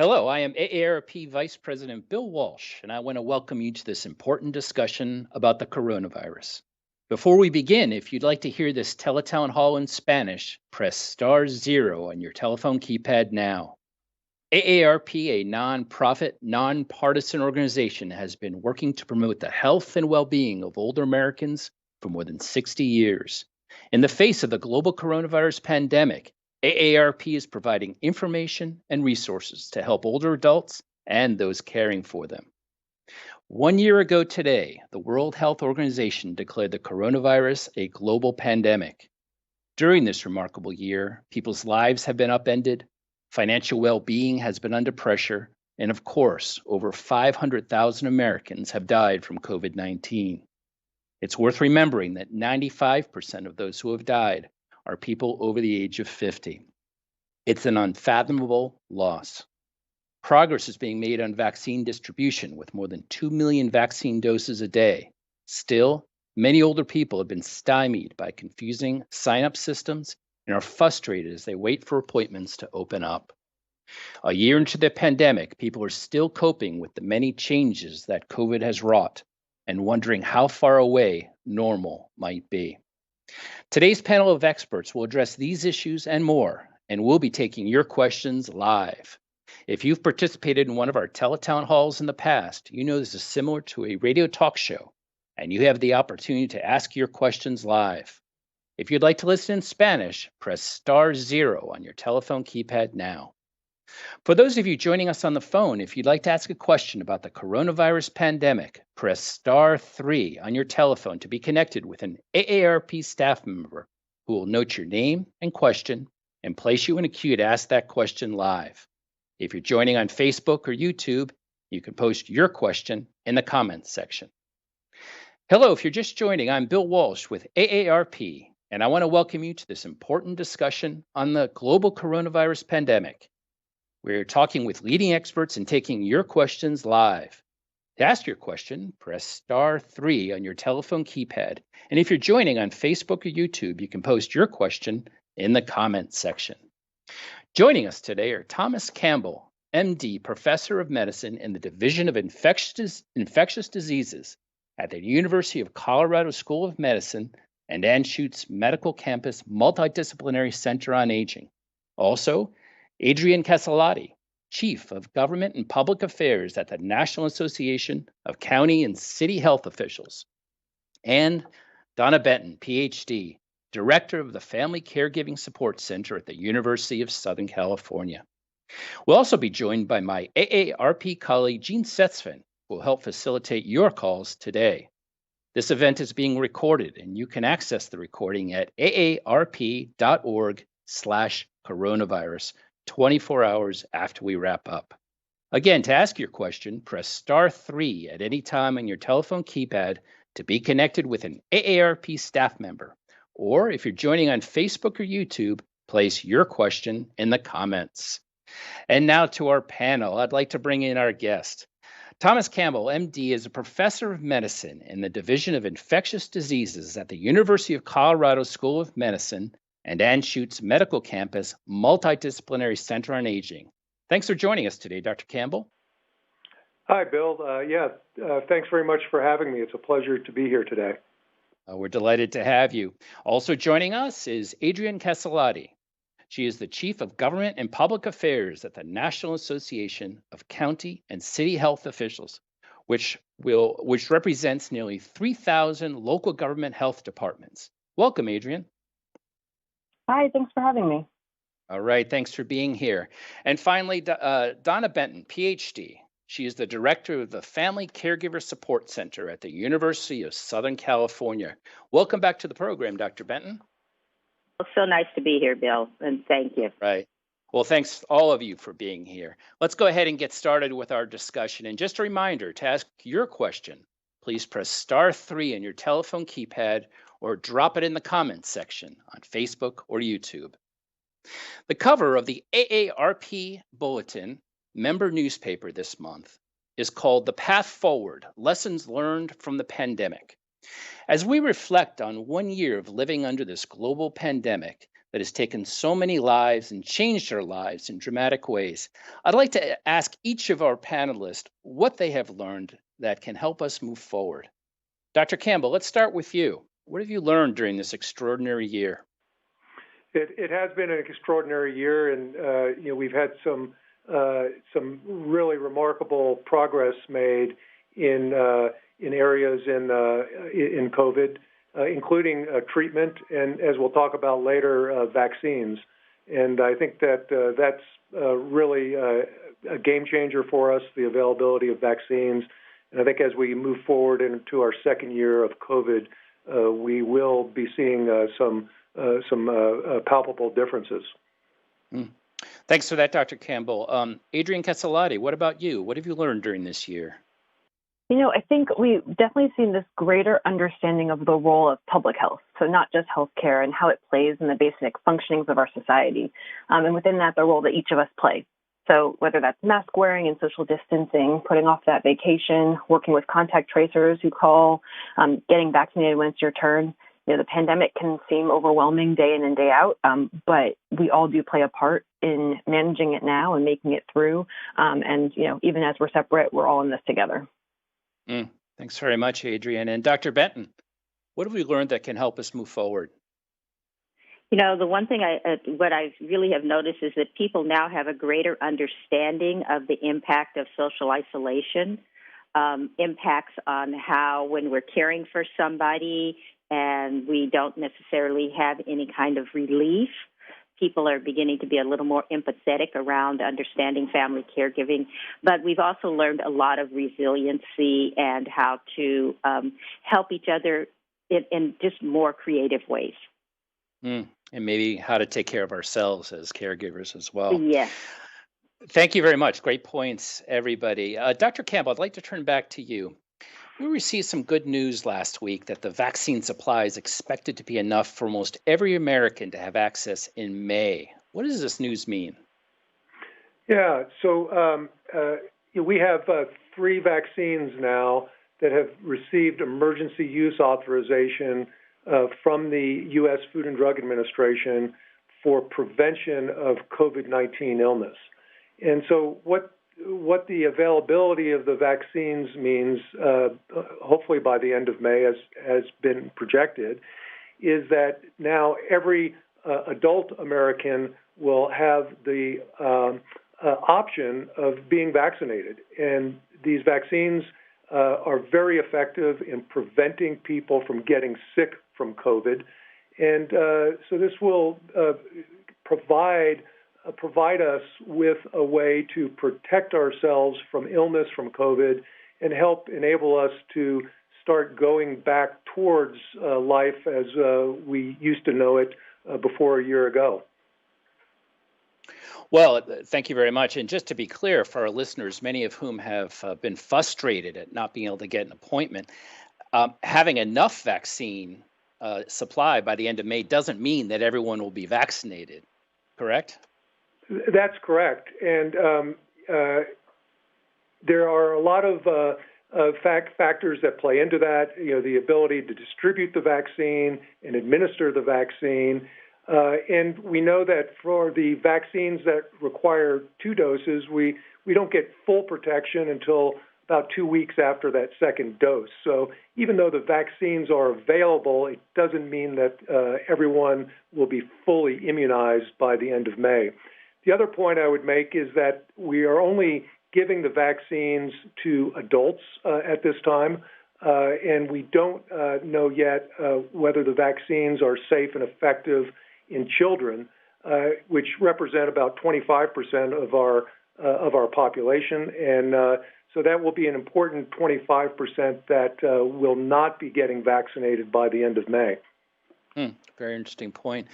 Hello, I am AARP Vice President Bill Walsh, and I want to welcome you to this important discussion about the coronavirus. Before we begin, if you'd like to hear this teletown hall in Spanish, press *0 on your telephone keypad now. AARP, a nonprofit, nonpartisan organization, has been working to promote the health and well being of older Americans for more than 60 years. In the face of the global coronavirus pandemic, AARP is providing information and resources to help older adults and those caring for them. 1 year ago today, the World Health Organization declared the coronavirus a global pandemic. During this remarkable year, people's lives have been upended, financial well being has been under pressure, and of course, over 500,000 Americans have died from COVID 19. It's worth remembering that 95% of those who have died are people over the age of 50. It's an unfathomable loss. Progress is being made on vaccine distribution with more than 2 million vaccine doses a day. Still, many older people have been stymied by confusing sign-up systems and are frustrated as they wait for appointments to open up. A year into the pandemic, people are still coping with the many changes that COVID has wrought and wondering how far away normal might be. Today's panel of experts will address these issues and more, and we'll be taking your questions live. If you've participated in one of our teletown halls in the past, you know this is similar to a radio talk show, and you have the opportunity to ask your questions live. If you'd like to listen in Spanish, press *0 on your telephone keypad now. For those of you joining us on the phone, if you'd like to ask a question about the coronavirus pandemic, press *3 on your telephone to be connected with an AARP staff member who will note your name and question and place you in a queue to ask that question live. If you're joining on Facebook or YouTube, you can post your question in the comments section. Hello, if you're just joining, I'm Bill Walsh with AARP, and I want to welcome you to this important discussion on the global coronavirus pandemic. We're talking with leading experts and taking your questions live. To ask your question, press *3 on your telephone keypad. And if you're joining on Facebook or YouTube, you can post your question in the comments section. Joining us today are Thomas Campbell, MD, Professor of Medicine in the Division of Infectious Diseases at the University of Colorado School of Medicine and Anschutz Medical Campus Multidisciplinary Center on Aging. Also, Adriane Casalotti, Chief of Government and Public Affairs at the National Association of County and City Health Officials. And Donna Benton, Ph.D., Director of the Family Caregiving Support Center at the University of Southern California. We'll also be joined by my AARP colleague, Jean Setzven, who will help facilitate your calls today. This event is being recorded, and you can access the recording at aarp.org/coronavirus 24 hours after we wrap up. Again, to ask your question, press *3 at any time on your telephone keypad to be connected with an AARP staff member. Or if you're joining on Facebook or YouTube, place your question in the comments. And now to our panel. I'd like to bring in our guest. Thomas Campbell, MD, is a professor of medicine in the Division of Infectious Diseases at the University of Colorado School of Medicine and Anschutz Medical Campus Multidisciplinary Center on Aging. Thanks for joining us today, Dr. Campbell. Hi, Bill. Thanks very much for having me. It's a pleasure to be here today. We're delighted to have you. Also joining us is Adriane Casalotti. She is the Chief of Government and Public Affairs at the National Association of County and City Health Officials, which represents nearly 3,000 local government health departments. Welcome, Adriane. Hi, thanks for having me. All right, thanks for being here. And finally, Donna Benton, Ph.D. She is the director of the Family Caregiver Support Center at the University of Southern California. Welcome back to the program, Dr. Benton. It's so nice to be here, Bill, and thank you. Right. Well, thanks all of you for being here. Let's go ahead and get started with our discussion. And just a reminder, to ask your question, please press *3 on your telephone keypad or drop it in the comments section on Facebook or YouTube. The cover of the AARP Bulletin member newspaper this month is called The Path Forward, Lessons Learned from the Pandemic. As we reflect on 1 year of living under this global pandemic, that has taken so many lives and changed our lives in dramatic ways. I'd like to ask each of our panelists what they have learned that can help us move forward. Dr. Campbell, let's start with you. What have you learned during this extraordinary year? It has been an extraordinary year, and we've had some really remarkable progress made in areas in COVID, including treatment, and as we'll talk about later, vaccines. And I think that that's really a game changer for us, the availability of vaccines. And I think as we move forward into our second year of COVID, we will be seeing some palpable differences. Thanks for that, Dr. Campbell. Adriane Casalotti, what about you? What have you learned during this year? I think we've definitely seen this greater understanding of the role of public health. So not just healthcare and how it plays in the basic functionings of our society. And within that, the role that each of us play. So whether that's mask wearing and social distancing, putting off that vacation, working with contact tracers who call, getting vaccinated when it's your turn. The pandemic can seem overwhelming day in and day out, but we all do play a part in managing it now and making it through. And even as we're separate, we're all in this together. Thanks very much, Adriane. And Dr. Benton, what have we learned that can help us move forward? The one thing what I really have noticed is that people now have a greater understanding of the impact of social isolation, impacts on how when we're caring for somebody and we don't necessarily have any kind of relief, people are beginning to be a little more empathetic around understanding family caregiving. But we've also learned a lot of resiliency and how to help each other in just more creative ways. And maybe how to take care of ourselves as caregivers as well. Yes. Thank you very much. Great points, everybody. Dr. Campbell, I'd like to turn back to you. We received some good news last week that the vaccine supply is expected to be enough for almost every American to have access in May. What does this news mean? Yeah, so we have 3 vaccines now that have received emergency use authorization from the U.S. Food and Drug Administration for prevention of COVID-19 illness. And so what the availability of the vaccines means, hopefully by the end of May, as has been projected, is that now every adult American will have the option of being vaccinated. And these vaccines are very effective in preventing people from getting sick from COVID. And so this will provide us with a way to protect ourselves from illness from COVID and help enable us to start going back towards life as we used to know it before a year ago. Well, thank you very much. And just to be clear for our listeners, many of whom have been frustrated at not being able to get an appointment, having enough vaccine supply by the end of May doesn't mean that everyone will be vaccinated, correct? That's correct. And there are a lot of factors that play into that, the ability to distribute the vaccine and administer the vaccine. And we know that for the vaccines that require 2 doses, we don't get full protection until about 2 weeks after that second dose. So even though the vaccines are available, it doesn't mean that everyone will be fully immunized by the end of May. The other point I would make is that we are only giving the vaccines to adults at this time, and we don't know yet whether the vaccines are safe and effective in children, which represent about 25% of our population, and so that will be an important 25% that will not be getting vaccinated by the end of May. Very interesting point.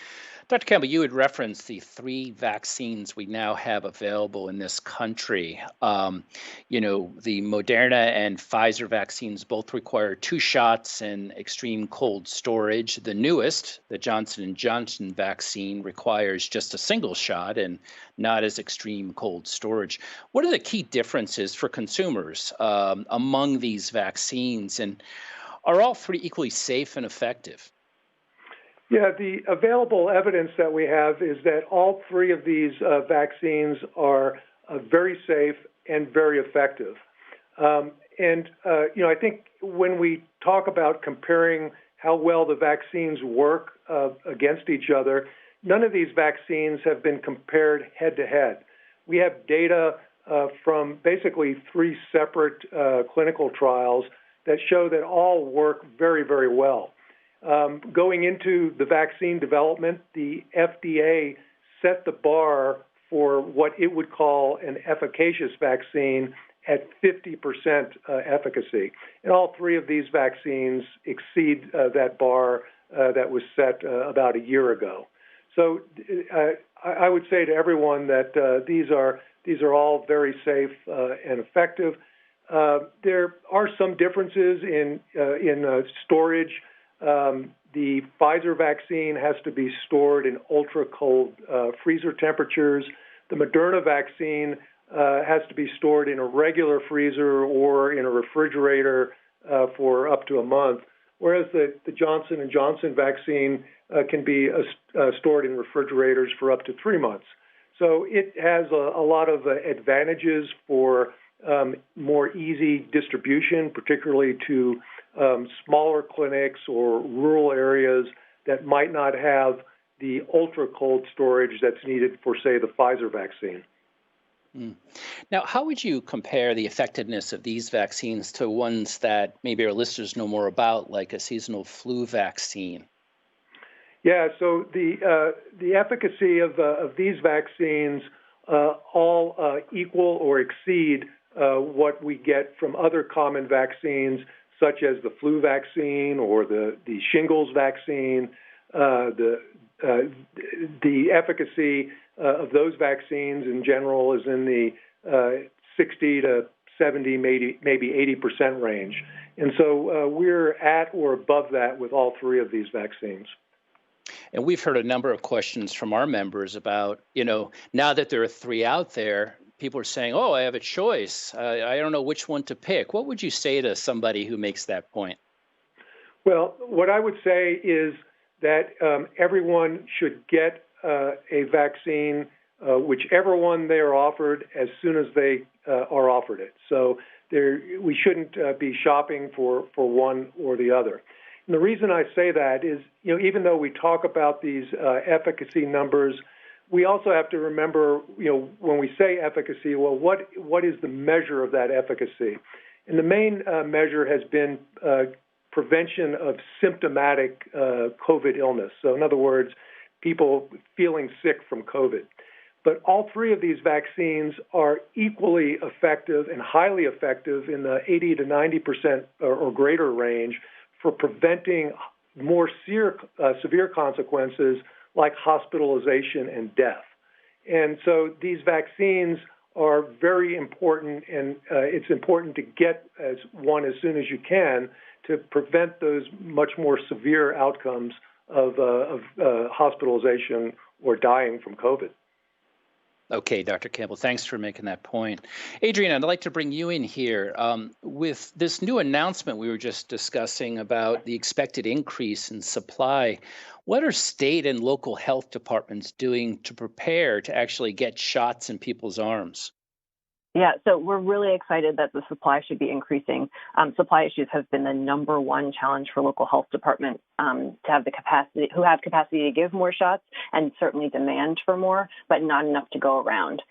Dr. Campbell, you had referenced the 3 vaccines we now have available in this country. The Moderna and Pfizer vaccines both require 2 shots and extreme cold storage. The newest, the Johnson & Johnson vaccine, requires just a single shot and not as extreme cold storage. What are the key differences for consumers among these vaccines, and are all 3 equally safe and effective? Yeah, the available evidence that we have is that all three of these vaccines are very safe and very effective. I think when we talk about comparing how well the vaccines work against each other, none of these vaccines have been compared head-to-head. We have data from basically three separate clinical trials that show that all work very, very well. Going into the vaccine development, the FDA set the bar for what it would call an efficacious vaccine at 50% efficacy. And all three of these vaccines exceed that bar that was set about a year ago. So I would say to everyone that these are all very safe and effective. There are some differences in storage. The Pfizer vaccine has to be stored in ultra-cold freezer temperatures. The Moderna vaccine has to be stored in a regular freezer or in a refrigerator for up to a month, whereas the Johnson & Johnson vaccine can be stored in refrigerators for up to 3 months. So it has a lot of advantages for more easy distribution, particularly to smaller clinics or rural areas that might not have the ultra-cold storage that's needed for, say, the Pfizer vaccine. Now, how would you compare the effectiveness of these vaccines to ones that maybe our listeners know more about, like a seasonal flu vaccine? Yeah, so the efficacy of these vaccines all equal or exceed what we get from other common vaccines, such as the flu vaccine or the shingles vaccine. The efficacy of those vaccines in general is in the 60 to 70, maybe 80% range. And so we're at or above that with all three of these vaccines. And we've heard a number of questions from our members about, now that there are three out there, people are saying, oh, I have a choice. I don't know which one to pick. What would you say to somebody who makes that point? Well, what I would say is that everyone should get a vaccine, whichever one they are offered, as soon as they are offered it. So we shouldn't be shopping for one or the other. And the reason I say that is, even though we talk about these efficacy numbers, we also have to remember, when we say efficacy, well, what is the measure of that efficacy? And the main measure has been prevention of symptomatic COVID illness. So in other words, people feeling sick from COVID. But all three of these vaccines are equally effective and highly effective in the 80 to 90% or greater range for preventing more severe consequences like hospitalization and death. And so these vaccines are very important, and it's important to get one as soon as you can to prevent those much more severe outcomes of hospitalization or dying from COVID. Okay, Dr. Campbell, thanks for making that point. Adriane, I'd like to bring you in here. With this new announcement we were just discussing about the expected increase in supply, what are state and local health departments doing to prepare to actually get shots in people's arms? Yeah, so we're really excited that the supply should be increasing. Supply issues have been the number one challenge for local health departments to have the capacity, who have capacity to give more shots and certainly demand for more, but not enough to go around.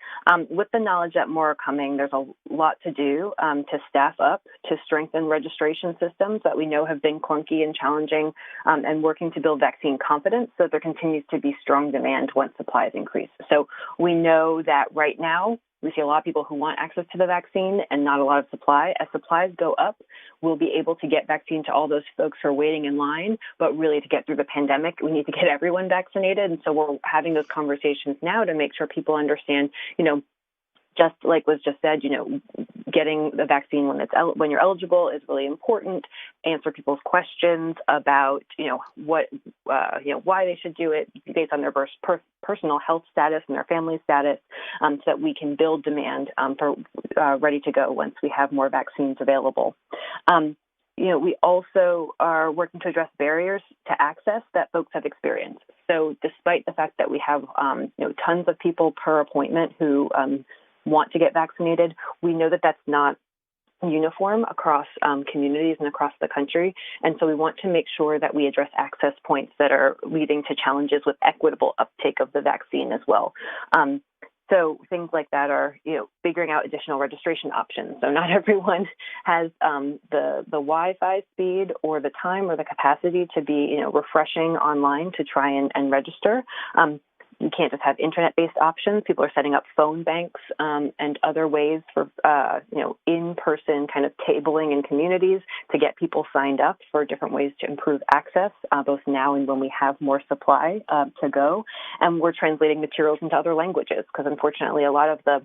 With the knowledge that more are coming, there's a lot to do to staff up, to strengthen registration systems that we know have been clunky and challenging, and working to build vaccine confidence so there continues to be strong demand once supplies increase. So we know that right now, we see a lot of people who want access to the vaccine and not a lot of supply. As supplies go up, we'll be able to get vaccine to all those folks who are waiting in line. But really, to get through the pandemic, we need to get everyone vaccinated. And so we're having those conversations now to make sure people understand, just like was just said, getting the vaccine when you're eligible is really important. Answer people's questions about, why they should do it based on their personal health status and their family status, so that we can build demand for ready to go once we have more vaccines available. we also are working to address barriers to access that folks have experienced. So despite the fact that we have, tons of people per appointment who want to get vaccinated, we know that that's not uniform across communities and across the country. And so we want to make sure that we address access points that are leading to challenges with equitable uptake of the vaccine as well. So things like that are, figuring out additional registration options. So not everyone has the Wi-Fi speed or the time or the capacity to be, refreshing online to try and register. You can't just have internet-based options. People are setting up phone banks and other ways for, in-person kind of tabling in communities to get people signed up for different ways to improve access, both now and when we have more supply to go. And we're translating materials into other languages because, unfortunately, a lot of the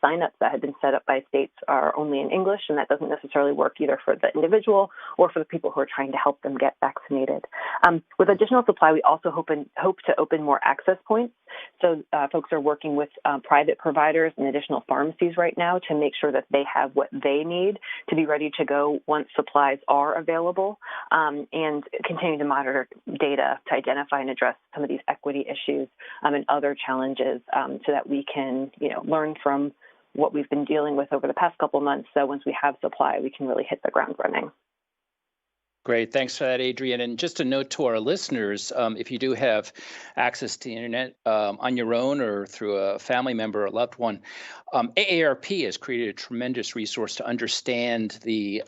signups that had been set up by states are only in English, and that doesn't necessarily work either for the individual or for the people who are trying to help them get vaccinated. With additional supply, we also hope to open more access points. So folks are working with private providers and additional pharmacies right now to make sure that they have what they need to be ready to go once supplies are available, and continue to monitor data to identify and address some of these equity issues and other challenges so that we can, learn from what we've been dealing with over the past couple of months. So once we have supply, we can really hit the ground running. Great. Thanks for that, Adriane. And just a note to our listeners, if you do have access to the internet on your own or through a family member or loved one, AARP has created a tremendous resource to understand the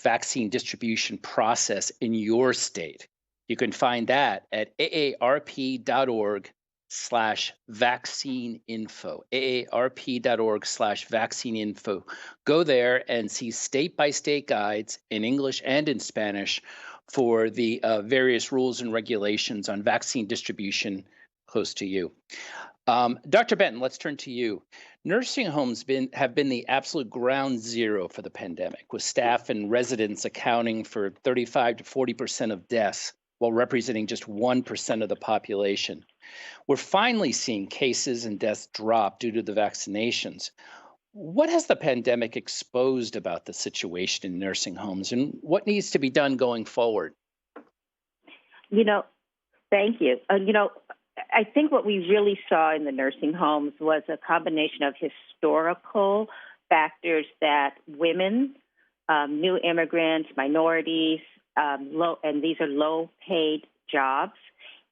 vaccine distribution process in your state. You can find that at aarp.org/vaccine info, aarp.org/vaccine info. Go there and see state-by-state guides in English and in Spanish for the various rules and regulations on vaccine distribution close to you. Dr. Benton, let's turn to you. Nursing homes have been the absolute ground zero for the pandemic, with staff and residents accounting for 35 to 40% of deaths, while representing just 1% of the population. We're finally seeing cases and deaths drop due to the vaccinations. What has the pandemic exposed about the situation in nursing homes, and what needs to be done going forward? Thank you. I think what we really saw in the nursing homes was a combination of historical factors that women, new immigrants, minorities, and these are low-paid jobs.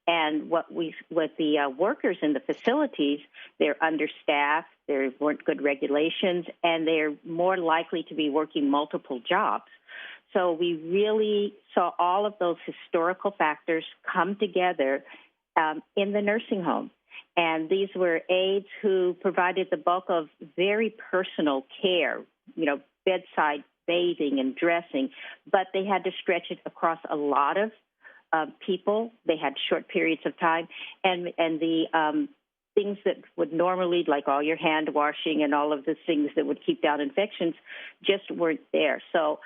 And with the workers in the facilities, they're understaffed, there weren't good regulations, and they're more likely to be working multiple jobs. So we really saw all of those historical factors come together in the nursing home. And these were aides who provided the bulk of very personal care, bedside bathing and dressing, but they had to stretch it across a lot of people. They had short periods of time, and the things that would normally, like all your hand washing and all of the things that would keep down infections, just weren't there. So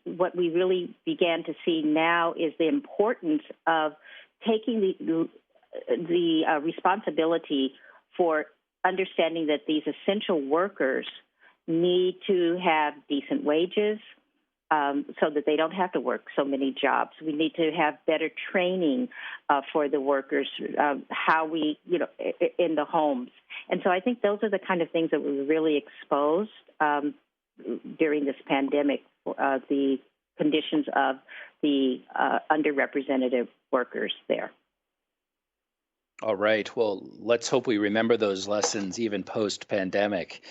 what we really began to see now is the importance of taking the responsibility for understanding that these essential workers need to have decent wages, so that they don't have to work so many jobs. We need to have better training for the workers, how we, in the homes. And so I think those are the kind of things that were really exposed during this pandemic, the conditions of the underrepresented workers there. All right. Well, let's hope we remember those lessons even post-pandemic.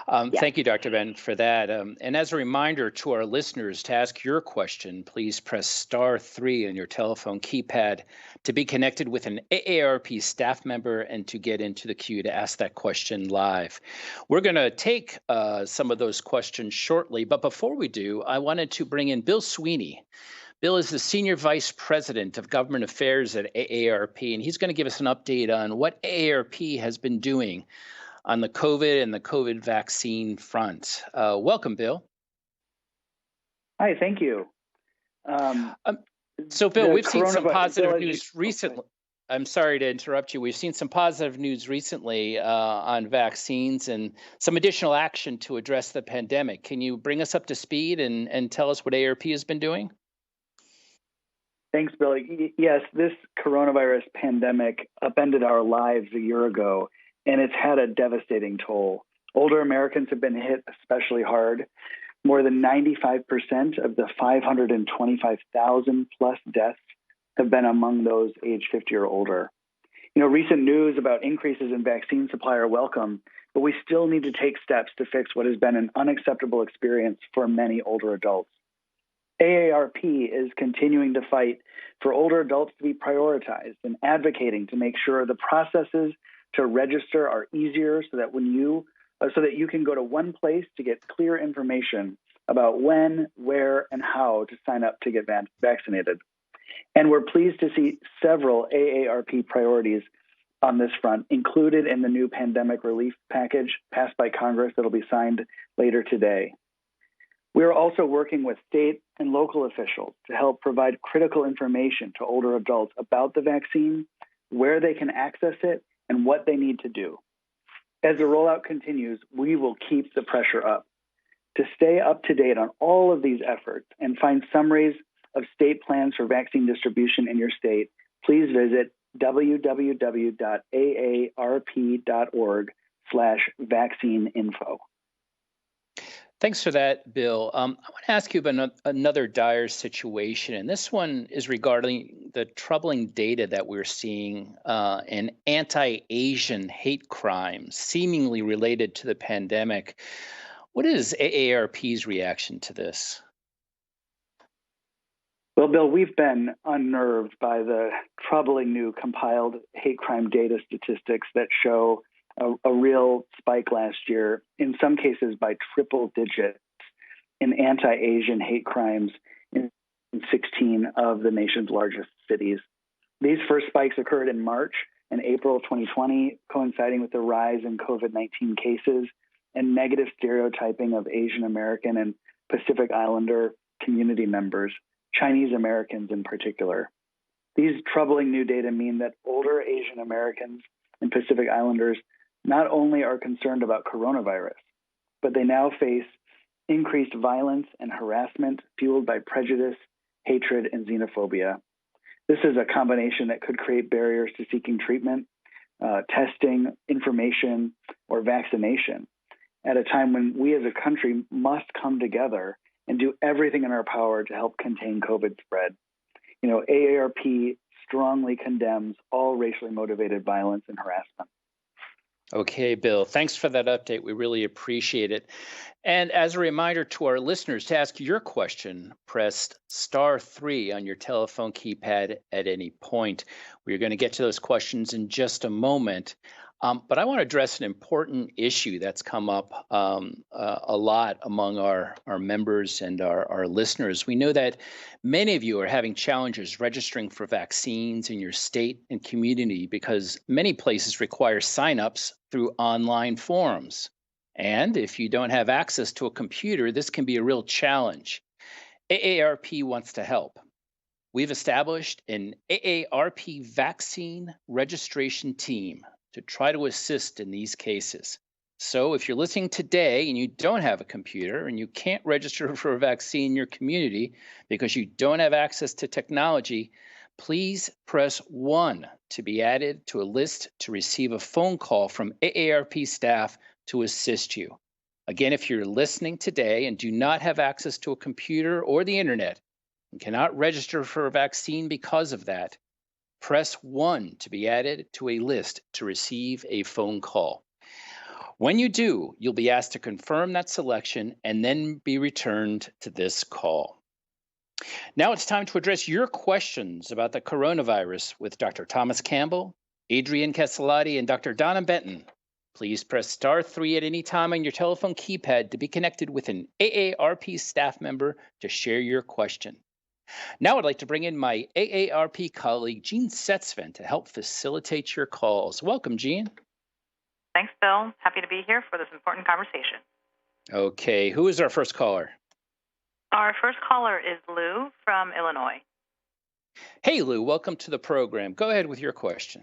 Thank you, Dr. Benton, for that. And as a reminder to our listeners, to ask your question, please press *3 on your telephone keypad to be connected with an AARP staff member and to get into the queue to ask that question live. We're going to take some of those questions shortly, but before we do, I wanted to bring in Bill Sweeney. Bill is the Senior Vice President of Government Affairs at AARP, and he's going to give us an update on what AARP has been doing on the COVID and the COVID vaccine front. Welcome, Bill. Hi, thank you. So, Bill, we've seen some positive news recently. I'm sorry to interrupt you. We've seen some positive news recently on vaccines and some additional action to address the pandemic. Can you bring us up to speed and tell us what AARP has been doing? Thanks, Billy. Yes, this coronavirus pandemic upended our lives a year ago, and it's had a devastating toll. Older Americans have been hit especially hard. More than 95% of the 525,000 plus deaths have been among those age 50 or older. Recent news about increases in vaccine supply are welcome, but we still need to take steps to fix what has been an unacceptable experience for many older adults. AARP is continuing to fight for older adults to be prioritized and advocating to make sure the processes to register are easier so that you can go to one place to get clear information about when, where, and how to sign up to get vaccinated. And we're pleased to see several AARP priorities on this front included in the new pandemic relief package passed by Congress that will be signed later today. We are also working with state and local officials to help provide critical information to older adults about the vaccine, where they can access it, and what they need to do. As the rollout continues, we will keep the pressure up. To stay up to date on all of these efforts and find summaries of state plans for vaccine distribution in your state, please visit www.aarp.org/vaccine-info. Thanks for that, Bill. I want to ask you about another dire situation, and this one is regarding the troubling data that we're seeing in anti-Asian hate crimes seemingly related to the pandemic. What is AARP's reaction to this? Well, Bill, we've been unnerved by the troubling new compiled hate crime data statistics that show a real spike last year, in some cases by triple digits, in anti-Asian hate crimes in 16 of the nation's largest cities. These first spikes occurred in March and April of 2020, coinciding with the rise in COVID-19 cases and negative stereotyping of Asian American and Pacific Islander community members, Chinese Americans in particular. These troubling new data mean that older Asian Americans and Pacific Islanders not only are concerned about coronavirus, but they now face increased violence and harassment fueled by prejudice, hatred, and xenophobia. This is a combination that could create barriers to seeking treatment, testing, information, or vaccination at a time when we as a country must come together and do everything in our power to help contain COVID spread. AARP strongly condemns all racially motivated violence and harassment. Okay, Bill, thanks for that update. We really appreciate it. And as a reminder to our listeners, to ask your question, press *3 on your telephone keypad at any point. We're going to get to those questions in just a moment. But I want to address an important issue that's come up a lot among our members and our listeners. We know that many of you are having challenges registering for vaccines in your state and community because many places require signups through online forums. And if you don't have access to a computer, this can be a real challenge. AARP wants to help. We've established an AARP vaccine registration team to try to assist in these cases. So if you're listening today and you don't have a computer and you can't register for a vaccine in your community because you don't have access to technology, please press 1 to be added to a list to receive a phone call from AARP staff to assist you. Again, if you're listening today and do not have access to a computer or the internet and cannot register for a vaccine because of that, press 1 to be added to a list to receive a phone call. When you do, you'll be asked to confirm that selection and then be returned to this call. Now it's time to address your questions about the coronavirus with Dr. Thomas Campbell, Adriane Casalotti, and Dr. Donna Benton. Please press *3 at any time on your telephone keypad to be connected with an AARP staff member to share your question. Now I'd like to bring in my AARP colleague, Jean Setzven, to help facilitate your calls. Welcome, Jean. Thanks, Bill. Happy to be here for this important conversation. Okay, who is our first caller? Our first caller is Lou from Illinois. Hey, Lou, welcome to the program. Go ahead with your question.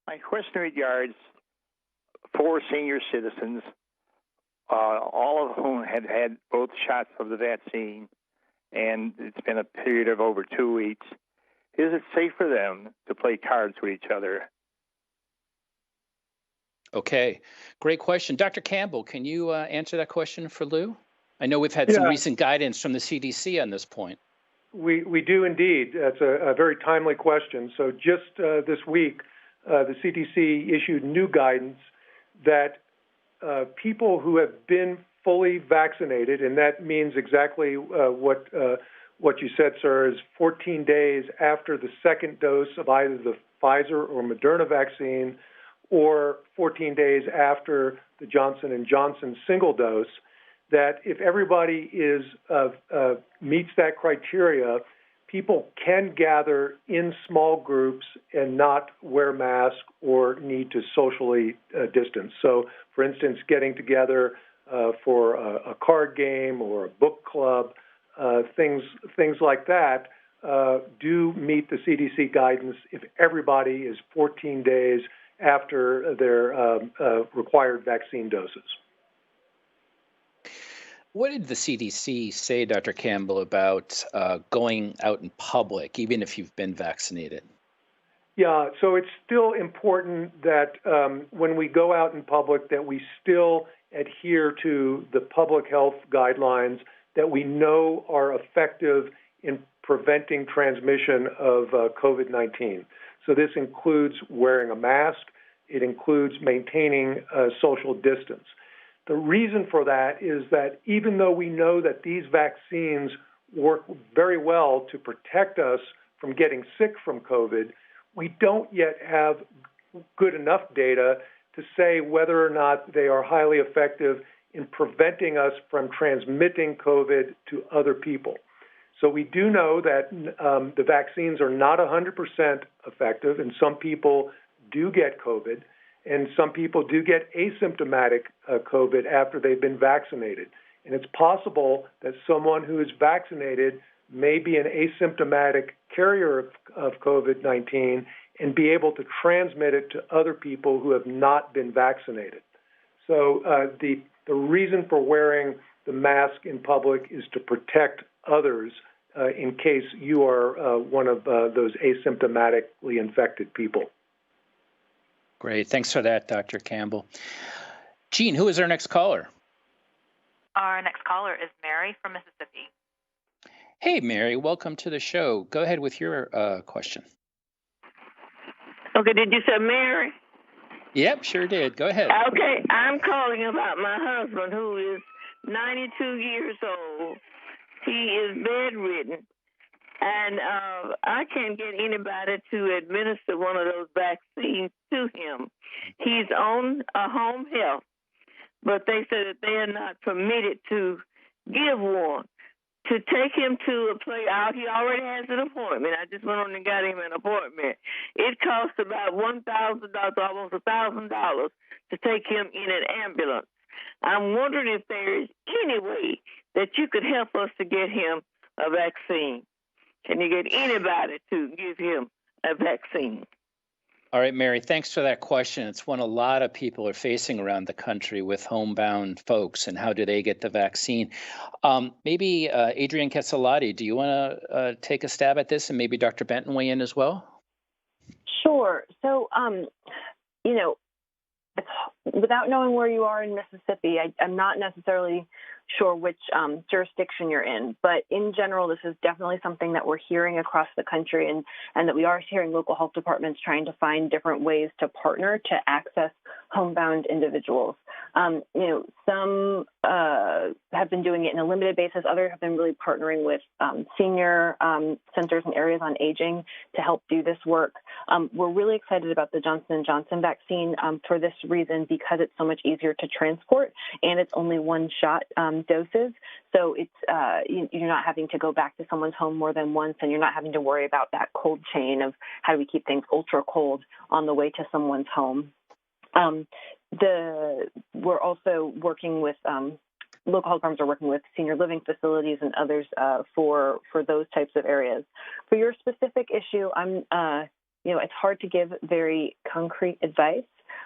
My question regards 4 senior citizens, all of whom had had both shots of the vaccine, and it's been a period of over 2 weeks. Is it safe for them to play cards with each other? Okay, great question. Dr. Campbell, can you answer that question for Lou? I know we've had some Yeah. recent guidance from the CDC on this point. We do indeed. That's a very timely question. So just this week, the CDC issued new guidance that people who have been fully vaccinated, and that means exactly what you said, sir, is 14 days after the second dose of either the Pfizer or Moderna vaccine, or 14 days after the Johnson & Johnson single dose, that if everybody meets that criteria, people can gather in small groups and not wear masks or need to socially distance. So, for instance, getting together for a card game or a book club, things like that do meet the CDC guidance if everybody is 14 days after their required vaccine doses. What did the CDC say, Dr. Campbell, about going out in public, even if you've been vaccinated? Yeah, so it's still important that when we go out in public that we still adhere to the public health guidelines that we know are effective in preventing transmission of COVID-19. So this includes wearing a mask. It includes maintaining social distance. The reason for that is that even though we know that these vaccines work very well to protect us from getting sick from COVID, we don't yet have good enough data to say whether or not they are highly effective in preventing us from transmitting COVID to other people. So we do know that the vaccines are not 100% effective, and some people do get COVID, and some people do get asymptomatic COVID after they've been vaccinated. And it's possible that someone who is vaccinated may be an asymptomatic carrier of COVID-19 and be able to transmit it to other people who have not been vaccinated. So the reason for wearing the mask in public is to protect others in case you are one of those asymptomatically infected people. Great. Thanks for that, Dr. Campbell. Gene, who is our next caller? Our next caller is Mary from Mississippi. Hey, Mary, welcome to the show. Go ahead with your question. Okay, did you say Mary? Yep, sure did. Go ahead. Okay, I'm calling about my husband who is 92 years old. He is bedridden, and I can't get anybody to administer one of those vaccines to him. He's on a home health, but they said that they are not permitted to give one. To take him to a place, he already has an appointment. I just went on and got him an appointment. It costs about $1,000, almost $1,000, to take him in an ambulance. I'm wondering if there is any way that you could help us to get him a vaccine. Can you get anybody to give him a vaccine? All right, Mary, thanks for that question. It's one a lot of people are facing around the country with homebound folks, and how do they get the vaccine? Maybe Adriane Casalotti, do you want to take a stab at this, and maybe Dr. Benton weigh in as well? Sure. So, without knowing where you are in Mississippi, I'm not necessarily sure which jurisdiction you're in, but in general, this is definitely something that we're hearing across the country, and that we are hearing local health departments trying to find different ways to partner to access homebound individuals. Some have been doing it in a limited basis. Others have been really partnering with senior centers and areas on aging to help do this work. We're really excited about the Johnson & Johnson vaccine for this reason, because it's so much easier to transport, and it's only one-shot doses. So it's you're not having to go back to someone's home more than once, and you're not having to worry about that cold chain of how do we keep things ultra cold on the way to someone's home. We're also working with local health departments are working with senior living facilities and others for those types of areas. For your specific issue, it's hard to give very concrete advice,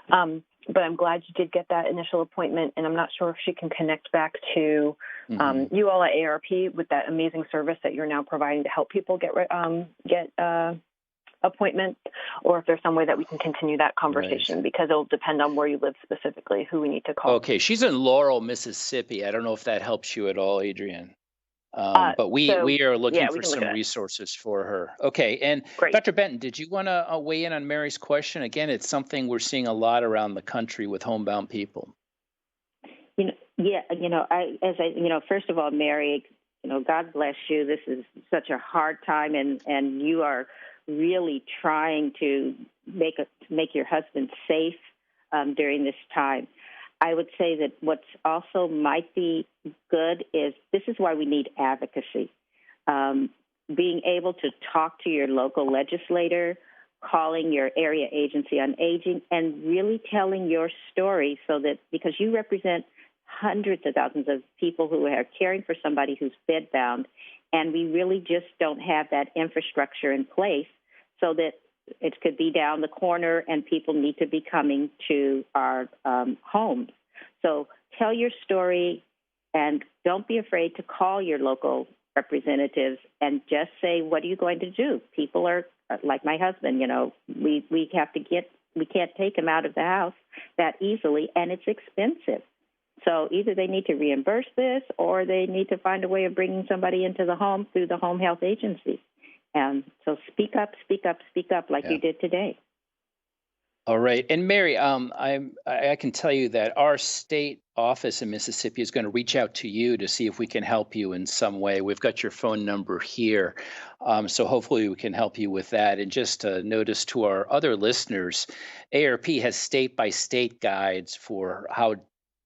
but I'm glad you did get that initial appointment, and I'm not sure if she can connect back to you all at ARP with that amazing service that you're now providing to help people get appointments, or if there's some way that we can continue that conversation, because it'll depend on where you live specifically, who we need to call. Okay, she's in Laurel, Mississippi. I don't know if that helps you at all, Adriane. But we are looking for some resources for her. Okay, and Great. Dr. Benton, did you want to weigh in on Mary's question? Again, it's something we're seeing a lot around the country with homebound people. First of all, Mary, God bless you. This is such a hard time, and you are really trying to make your husband safe during this time. I would say that what's also might be good is this is why we need advocacy. Being able to talk to your local legislator, calling your area agency on aging, and really telling your story because you represent hundreds of thousands of people who are caring for somebody who's bedbound, and we really just don't have that infrastructure in place so that it could be down the corner and people need to be coming to our homes. So tell your story and don't be afraid to call your local representatives and just say, what are you going to do? People are like my husband, we can't take him out of the house that easily, and it's expensive. So either they need to reimburse this or they need to find a way of bringing somebody into the home through the home health agency. So speak up like you did today. All right. And Mary, I can tell you that our state office in Mississippi is going to reach out to you to see if we can help you in some way. We've got your phone number here. So hopefully we can help you with that. And just a notice to our other listeners, ARP has state-by-state guides for how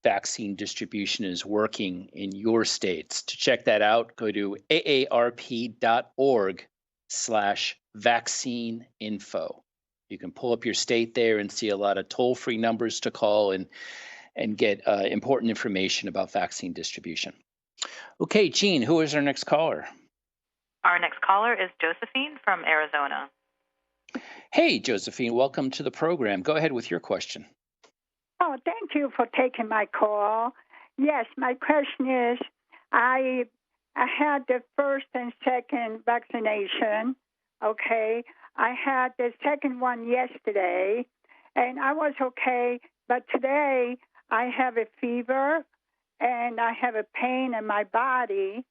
vaccine distribution is working in your states. To check that out, go to aarp.org/vaccine info. You can pull up your state there and see a lot of toll-free numbers to call and get important information about vaccine distribution. Okay, Jean, who is our next caller? Our next caller is Josephine from Arizona. Hey, Josephine, welcome to the program. Go ahead with your question. Oh, thank you for taking my call. Yes, my question is, I had the first and second vaccination, okay? I had the second one yesterday, and I was okay, but today I have a fever, and I have a pain in my body,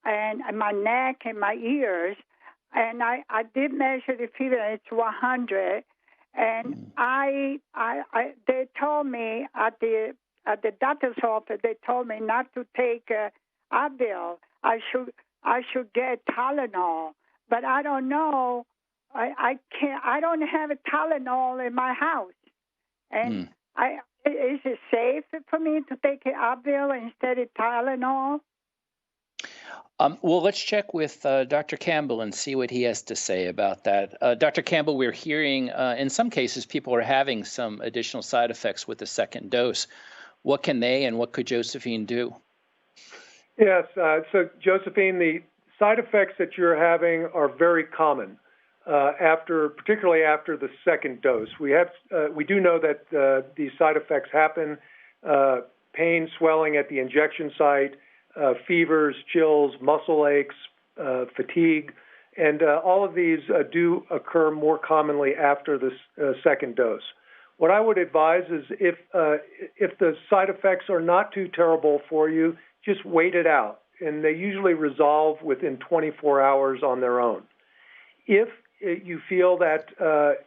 and my neck and my ears, and I did measure the fever, and it's 100, and they told me at the doctor's office, they told me not to take Advil. I should get Tylenol, but I don't know. I can't. I don't have a Tylenol in my house, and is it safe for me to take Advil instead of Tylenol? Well, let's check with Dr. Campbell and see what he has to say about that. Dr. Campbell, we're hearing in some cases people are having some additional side effects with the second dose. What can they and what could Josephine do? Yes, so Josephine, the side effects that you're having are very common. Particularly after the second dose. We do know that these side effects happen, pain, swelling at the injection site, fevers, chills, muscle aches, fatigue, and all of these do occur more commonly after the second dose. What I would advise is if the side effects are not too terrible for you, just wait it out, and they usually resolve within 24 hours on their own. If you feel that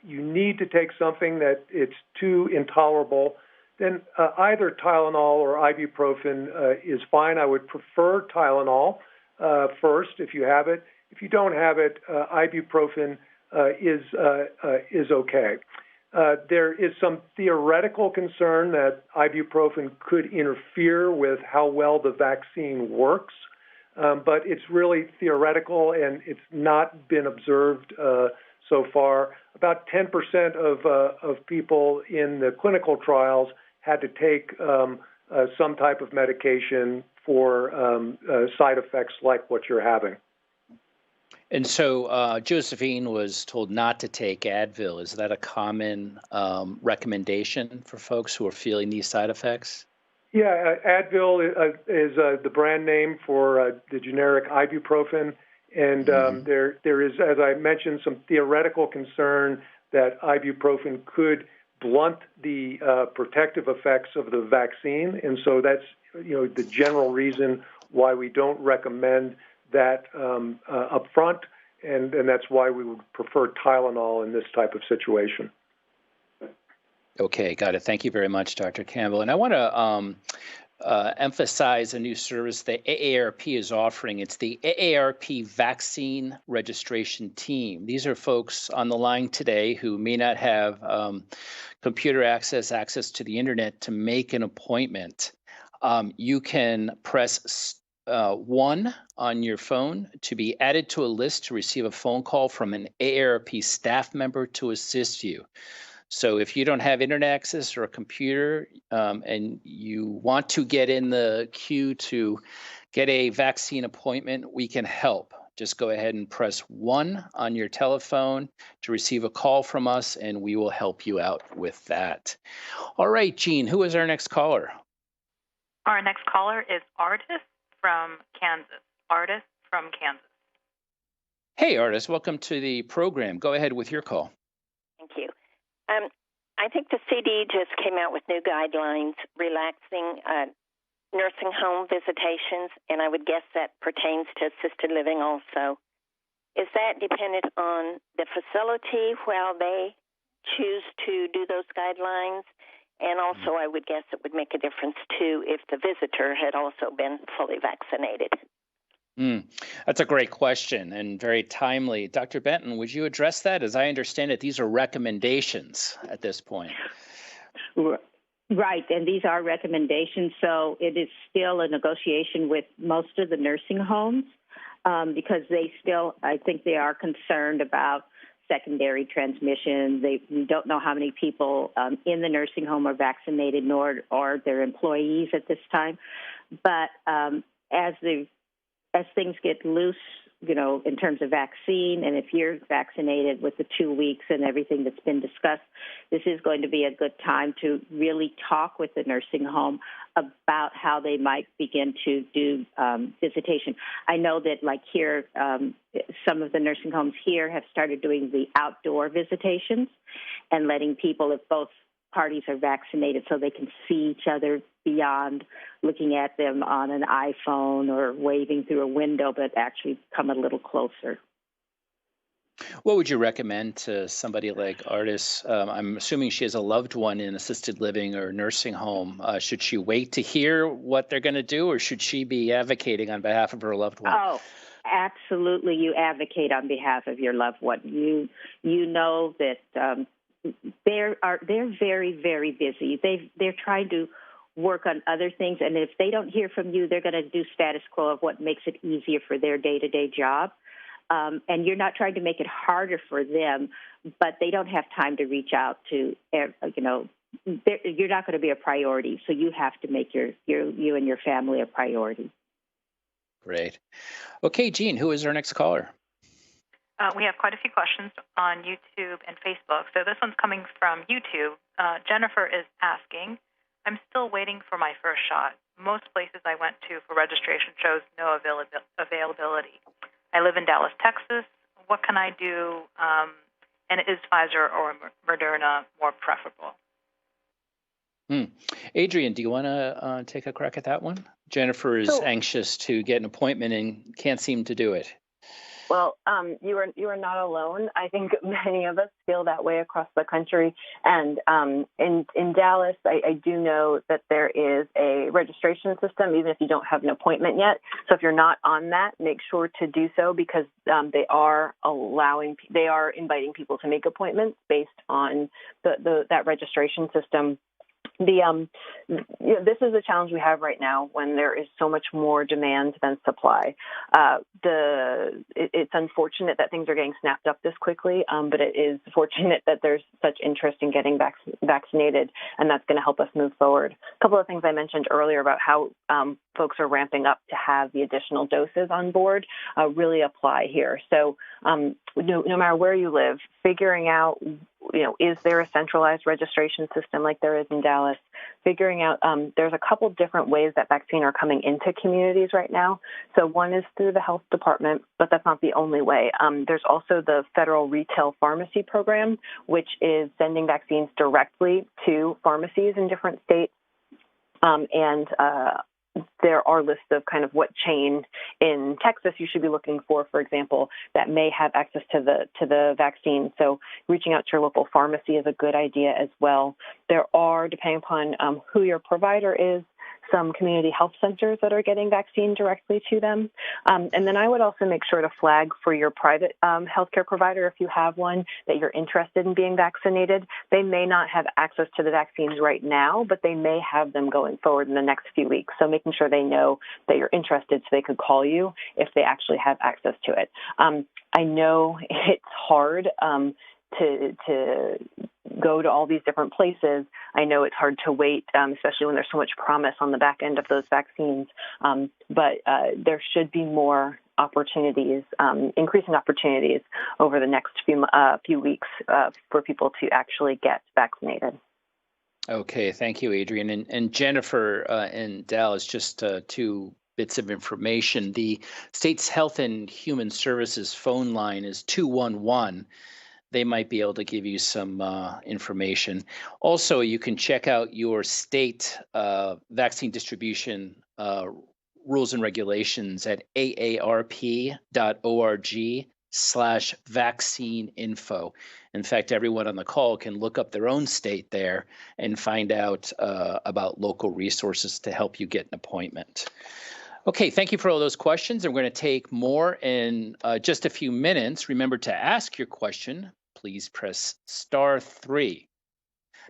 you need to take something that it's too intolerable, then either Tylenol or ibuprofen is fine. I would prefer Tylenol first if you have it. If you don't have it, ibuprofen is okay. There is some theoretical concern that ibuprofen could interfere with how well the vaccine works. But it's really theoretical, and it's not been observed so far. About 10% of people in the clinical trials had to take some type of medication for side effects like what you're having. And so Josephine was told not to take Advil. Is that a common recommendation for folks who are feeling these side effects? Yeah, Advil is the brand name for the generic ibuprofen. And there is, as I mentioned, some theoretical concern that ibuprofen could blunt the protective effects of the vaccine. And so that's, the general reason why we don't recommend that up front. And that's why we would prefer Tylenol in this type of situation. Okay, got it. Thank you very much, Dr. Campbell. And I want to emphasize a new service that AARP is offering. It's the AARP Vaccine Registration Team. These are folks on the line today who may not have computer access to the internet to make an appointment. You can press 1 on your phone to be added to a list to receive a phone call from an AARP staff member to assist you. So if you don't have internet access or a computer and you want to get in the queue to get a vaccine appointment, we can help. Just go ahead and press 1 on your telephone to receive a call from us, and we will help you out with that. All right, Jean, who is our next caller? Our next caller is Artis from Kansas. Artis from Kansas. Hey, Artis, welcome to the program. Go ahead with your call. Thank you. I think the CD just came out with new guidelines relaxing nursing home visitations, and I would guess that pertains to assisted living also. Is that dependent on the facility while they choose to do those guidelines? And also, I would guess it would make a difference, too, if the visitor had also been fully vaccinated. That's a great question and very timely. Dr. Benton, would you address that? As I understand it, these are recommendations at this point. Right, and these are recommendations, so it is still a negotiation with most of the nursing homes because they still, I think they are concerned about secondary transmission. We don't know how many people in the nursing home are vaccinated, nor are their employees at this time. But as things get loose, in terms of vaccine, and if you're vaccinated with the 2 weeks and everything that's been discussed, this is going to be a good time to really talk with the nursing home about how they might begin to do visitation. I know that, like here, some of the nursing homes here have started doing the outdoor visitations and letting people, if both parties are vaccinated, so they can see each other beyond looking at them on an iPhone or waving through a window, but actually come a little closer. What would you recommend to somebody like Artis? I'm assuming she has a loved one in assisted living or nursing home. Should she wait to hear what they're going to do, or should she be advocating on behalf of her loved one? Oh, absolutely. You advocate on behalf of your loved one. You know that they're very, very busy. They're trying to work on other things, and if they don't hear from you, they're going to do status quo of what makes it easier for their day-to-day job. And you're not trying to make it harder for them, but they don't have time to reach out to, you're not going to be a priority, so you have to make you and your family a priority. Great. Okay, Jean, who is our next caller? We have quite a few questions on YouTube and Facebook. So this one's coming from YouTube. Jennifer is asking, I'm still waiting for my first shot. Most places I went to for registration shows no availability. I live in Dallas, Texas. What can I do? And is Pfizer or Moderna more preferable? Adriane, do you want to take a crack at that one? Jennifer is anxious to get an appointment and can't seem to do it. Well, you are not alone. I think many of us feel that way across the country. And in Dallas, I do know that there is a registration system, even if you don't have an appointment yet. So if you're not on that, make sure to do so because they are inviting people to make appointments based on that registration system. This is a challenge we have right now when there is so much more demand than supply. It's unfortunate that things are getting snapped up this quickly, but it is fortunate that there's such interest in getting vaccinated, and that's going to help us move forward. A couple of things I mentioned earlier about how folks are ramping up to have the additional doses on board really apply here. So no matter where you live, figuring out, is there a centralized registration system like there is in Dallas? Figuring out, there's a couple different ways that vaccine are coming into communities right now. So one is through the health department, but that's not the only way. There's also the federal retail pharmacy program, which is sending vaccines directly to pharmacies in different states. There are lists of kind of what chain in Texas you should be looking for example, that may have access to the vaccine. So reaching out to your local pharmacy is a good idea as well. There are, depending upon who your provider is, some community health centers that are getting vaccine directly to them. And then I would also make sure to flag for your private healthcare provider, if you have one, that you're interested in being vaccinated. They may not have access to the vaccines right now, but they may have them going forward in the next few weeks. So making sure they know that you're interested so they could call you if they actually have access to it. I know it's hard to go to all these different places. I know it's hard to wait, especially when there's so much promise on the back end of those vaccines. But there should be more opportunities, increasing opportunities over the next few weeks for people to actually get vaccinated. Okay, thank you, Adriane. And Jennifer in Dallas, just two bits of information. The state's Health and Human Services phone line is 211. They might be able to give you some information. Also, you can check out your state vaccine distribution rules and regulations at aarp.org/vaccine info. In fact, everyone on the call can look up their own state there and find out about local resources to help you get an appointment. Okay, thank you for all those questions. And we're going to take more in just a few minutes. Remember to ask your question. Please press *3.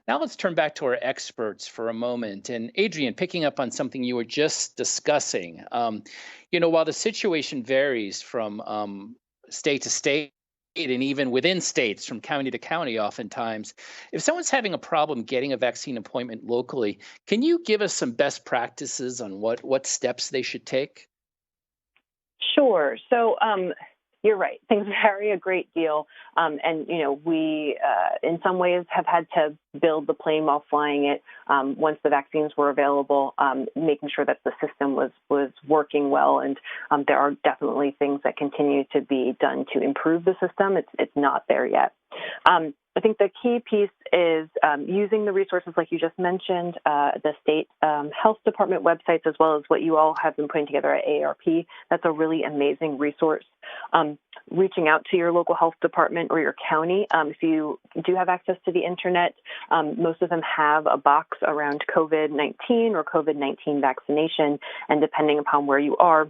Now let's turn back to our experts for a moment. And Adriane, picking up on something you were just discussing, while the situation varies from state to state and even within states, from county to county oftentimes, if someone's having a problem getting a vaccine appointment locally, can you give us some best practices on what steps they should take? Sure. So you're right. Things vary a great deal. We, in some ways, have had to build the plane while flying it once the vaccines were available, making sure that the system was working well. And there are definitely things that continue to be done to improve the system. It's not there yet. I think the key piece is using the resources like you just mentioned, the state health department websites, as well as what you all have been putting together at AARP. That's a really amazing resource. Reaching out to your local health department or your county. If you do have access to the internet, most of them have a box around COVID-19 or COVID-19 vaccination. And depending upon where you are,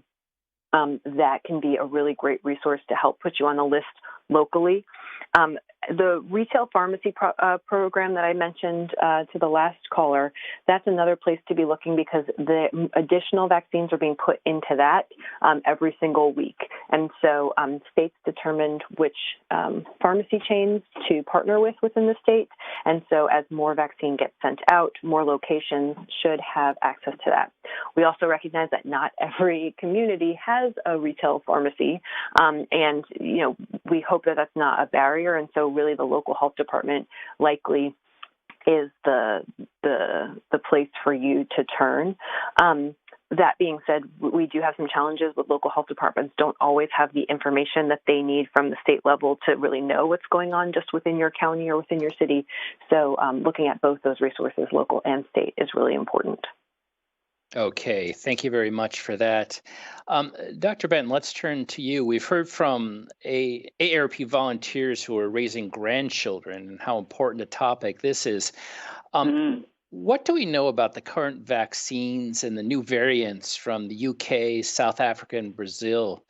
that can be a really great resource to help put you on the list locally. The retail pharmacy program that I mentioned to the last caller, that's another place to be looking because the additional vaccines are being put into that every single week. And so states determined which pharmacy chains to partner with within the state. And so as more vaccine gets sent out, more locations should have access to that. We also recognize that not every community has a retail pharmacy. And we hope that that's not a barrier. And so really the local health department likely is the place for you to turn. That being said, we do have some challenges with local health departments don't always have the information that they need from the state level to really know what's going on just within your county or within your city. So looking at both those resources, local and state, is really important. Okay, thank you very much for that. Dr. Benton, let's turn to you. We've heard from AARP volunteers who are raising grandchildren and how important a topic this is. What do we know about the current vaccines and the new variants from the UK, South Africa, and Brazil?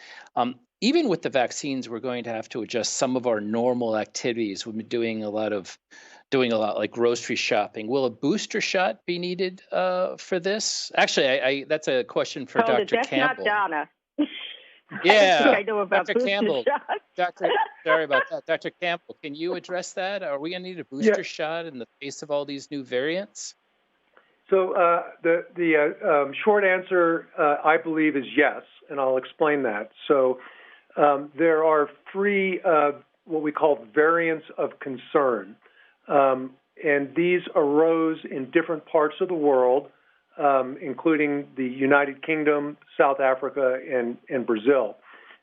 Even with the vaccines, we're going to have to adjust some of our normal activities. We've been doing a lot of doing a lot like grocery shopping. Will a booster shot be needed for this? Actually, I that's a question for Hold it, Dr. that's Campbell. not Donna. I Yeah, think I know about Dr. booster Campbell. shots. Sorry about that. Dr. Campbell, can you address that? Are we going to need a Yeah. booster shot in the face of all these new variants? So the short answer, I believe, is yes, and I'll explain that. So there are three what we call variants of concern, and these arose in different parts of the world, including the United Kingdom, South Africa, and Brazil.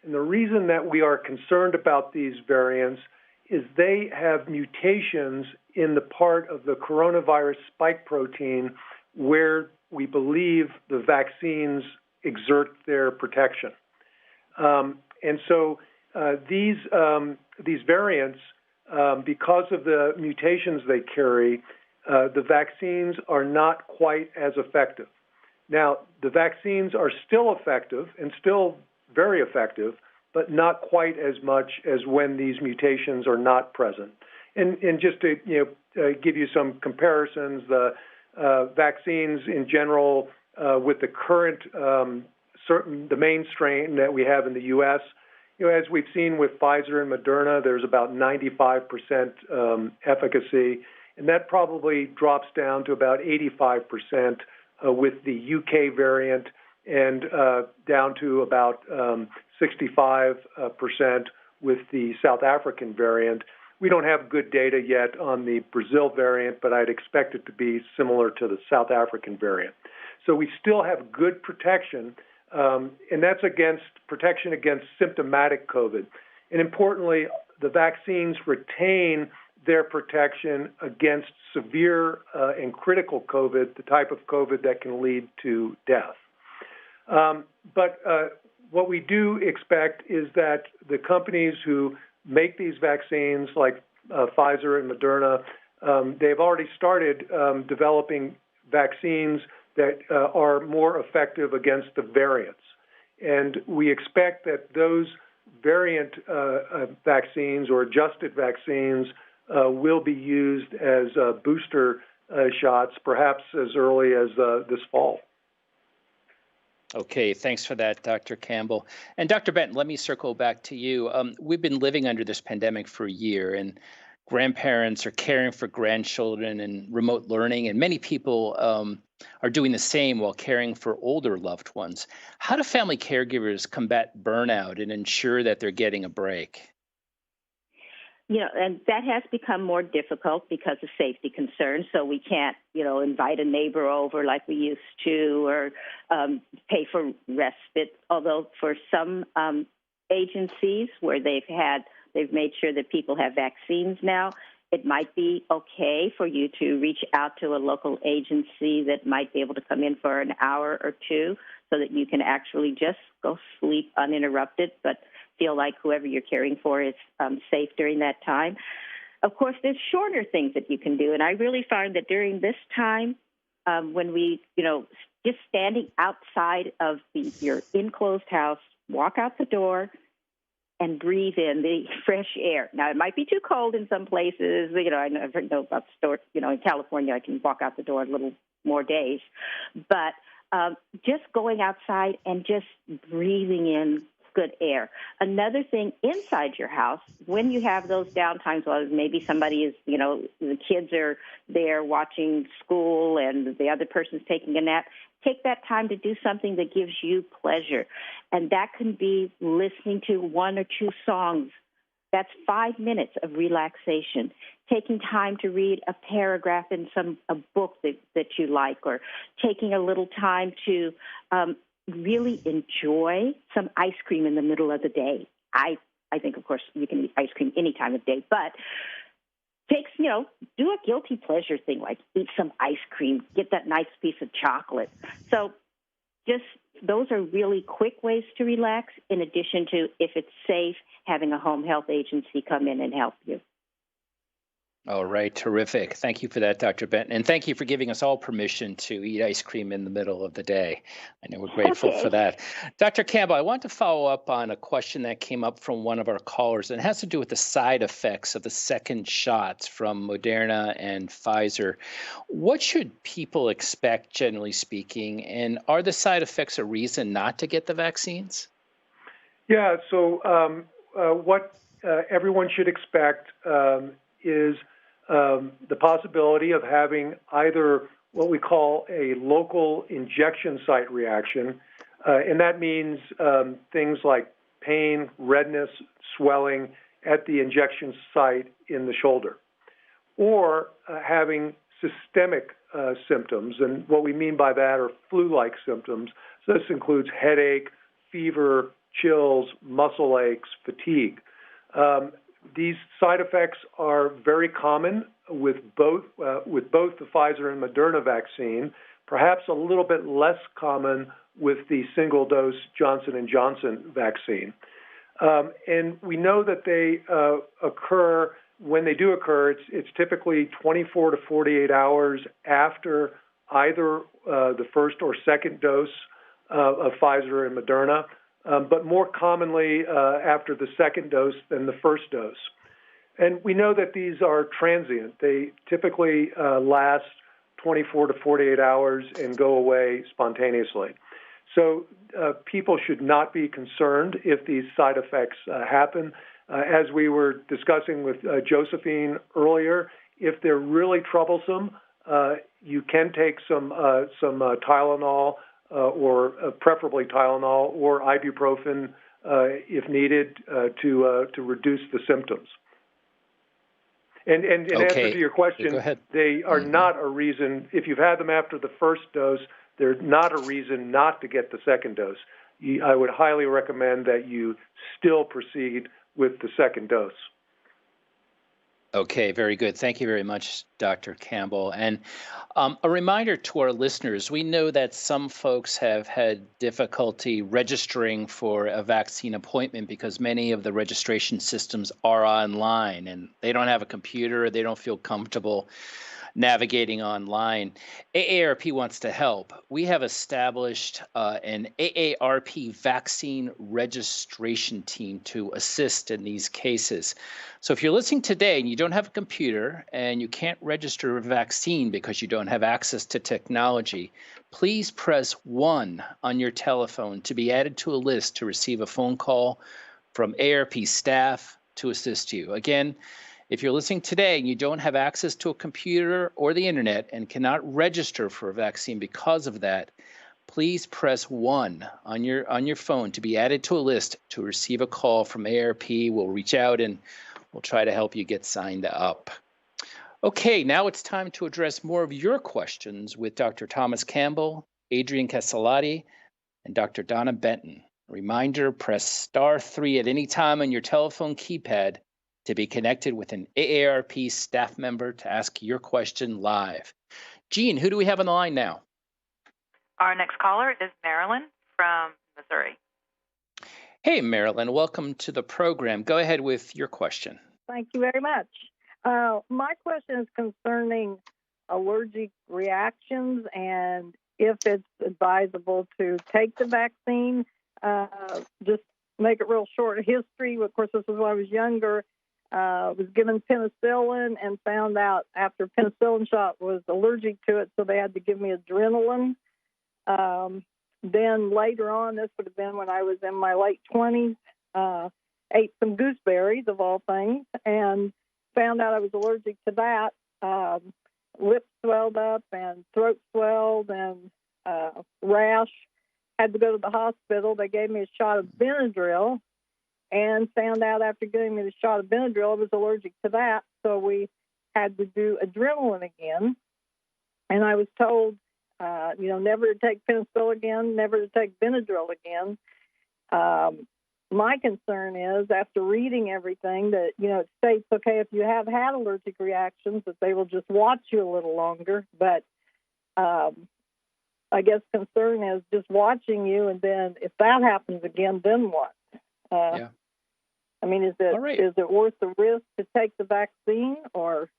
And the reason that we are concerned about these variants is they have mutations in the part of the coronavirus spike protein where we believe the vaccines exert their protection. And so these variants, because of the mutations they carry, the vaccines are not quite as effective. Now, the vaccines are still effective and still very effective, but not quite as much as when these mutations are not present. And just to give you some comparisons, the vaccines in general with the current the main strain that we have in the U.S., as we've seen with Pfizer and Moderna, there's about 95% efficacy, and that probably drops down to about 85% with the UK variant and down to about 65% with the South African variant. We don't have good data yet on the Brazil variant, but I'd expect it to be similar to the South African variant. So we still have good protection, and that's protection against symptomatic COVID. And importantly, the vaccines retain their protection against severe and critical COVID, the type of COVID that can lead to death. But what we do expect is that the companies who make these vaccines, like Pfizer and Moderna, they've already started developing vaccines that are more effective against the variants. And we expect that those variant vaccines or adjusted vaccines will be used as booster shots, perhaps as early as this fall. Okay, thanks for that, Dr. Campbell. And Dr. Benton, let me circle back to you. We've been living under this pandemic for a year, and grandparents are caring for grandchildren and remote learning, and many people are doing the same while caring for older loved ones. How do family caregivers combat burnout and ensure that they're getting a break? And that has become more difficult because of safety concerns. So we can't, invite a neighbor over like we used to, or pay for respite. Although for some agencies where they've made sure that people have vaccines now, it might be okay for you to reach out to a local agency that might be able to come in for an hour or two so that you can actually just go sleep uninterrupted, but feel like whoever you're caring for is safe during that time. Of course, there's shorter things that you can do. And I really find that during this time, when we, just standing outside of your enclosed house, walk out the door and breathe in the fresh air. Now, it might be too cold in some places. I never know about the store. In California, I can walk out the door a little more days. But just going outside and just breathing in good air. Another thing inside your house, when you have those downtimes, well, maybe somebody is, the kids are there watching school and the other person's taking a nap, take that time to do something that gives you pleasure. And that can be listening to one or two songs. That's 5 minutes of relaxation. Taking time to read a paragraph in a book that you like, or taking a little time to really enjoy some ice cream in the middle of the day. I think, of course, you can eat ice cream any time of day, but do a guilty pleasure thing, like eat some ice cream, get that nice piece of chocolate. So just those are really quick ways to relax, in addition to, if it's safe, having a home health agency come in and help you. All right, terrific. Thank you for that, Dr. Benton. And thank you for giving us all permission to eat ice cream in the middle of the day. I know we're grateful for Okay. that. Dr. Campbell, I want to follow up on a question that came up from one of our callers, and it has to do with the side effects of the second shots from Moderna and Pfizer. What should people expect, generally speaking, and are the side effects a reason not to get the vaccines? Yeah, so what everyone should expect is the possibility of having either what we call a local injection site reaction, and that means things like pain, redness, swelling at the injection site in the shoulder, or having systemic symptoms. And what we mean by that are flu-like symptoms. So this includes headache, fever, chills, muscle aches, fatigue. These side effects are very common with both the Pfizer and Moderna vaccine, perhaps a little bit less common with the single-dose Johnson & Johnson vaccine. And we know that they occur, when they do occur, it's typically 24 to 48 hours after either the first or second dose of Pfizer and Moderna, but more commonly after the second dose than the first dose. And we know that these are transient. They typically last 24 to 48 hours and go away spontaneously. So people should not be concerned if these side effects happen. As we were discussing with Josephine earlier, if they're really troublesome, you can take some Tylenol, or preferably Tylenol or ibuprofen if needed to reduce the symptoms. And in answer to your question, they are not a reason, if you've had them after the first dose, they're not a reason not to get the second dose. I would highly recommend that you still proceed with the second dose. Okay, very good. Thank you very much, Dr. Campbell. And a reminder to our listeners, we know that some folks have had difficulty registering for a vaccine appointment because many of the registration systems are online and they don't have a computer, they don't feel comfortable navigating online. AARP wants to help. We have established an AARP vaccine registration team to assist in these cases. So if you're listening today and you don't have a computer and you can't register a vaccine because you don't have access to technology, please press 1 on your telephone to be added to a list to receive a phone call from AARP staff to assist you. Again, if you're listening today and you don't have access to a computer or the internet and cannot register for a vaccine because of that, please press 1 on your phone to be added to a list to receive a call from AARP. We'll reach out and we'll try to help you get signed up. Okay, now it's time to address more of your questions with Dr. Thomas Campbell, Adriane Casalotti, and Dr. Donna Benton. A reminder, press *3 at any time on your telephone keypad to be connected with an AARP staff member to ask your question live. Jean, who do we have on the line now? Our next caller is Marilyn from Missouri. Hey, Marilyn, welcome to the program. Go ahead with your question. Thank you very much. My question is concerning allergic reactions and if it's advisable to take the vaccine. Just make it real short history. Of course, this was when I was younger. Was given penicillin and found out after penicillin shot was allergic to it, so they had to give me adrenaline. Then later on, this would have been when I was in my late 20s, ate some gooseberries, of all things, and found out I was allergic to that. Lips swelled up and throat swelled and rash. Had to go to the hospital. They gave me a shot of Benadryl and found out after giving me the shot of Benadryl I was allergic to that. So we had to do adrenaline again. And I was told, never to take penicillin again, never to take Benadryl again. My concern is, after reading everything, that, it states, okay, if you have had allergic reactions, that they will just watch you a little longer. But I guess concern is just watching you, and then if that happens again, then what? I mean, is it worth the risk to take the vaccine, or?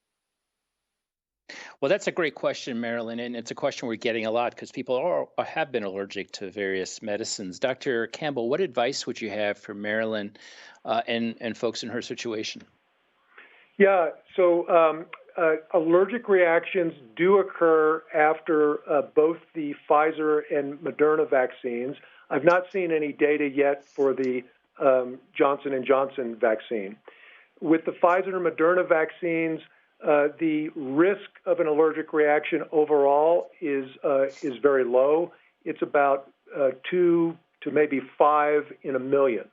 Well, that's a great question, Marilyn, and it's a question we're getting a lot because people have been allergic to various medicines. Dr. Campbell, what advice would you have for Marilyn and folks in her situation? Yeah, so allergic reactions do occur after both the Pfizer and Moderna vaccines. I've not seen any data yet for the Johnson & Johnson vaccine. With the Pfizer and Moderna vaccines, the risk of an allergic reaction overall is very low. It's about 2 to maybe 5 in a million.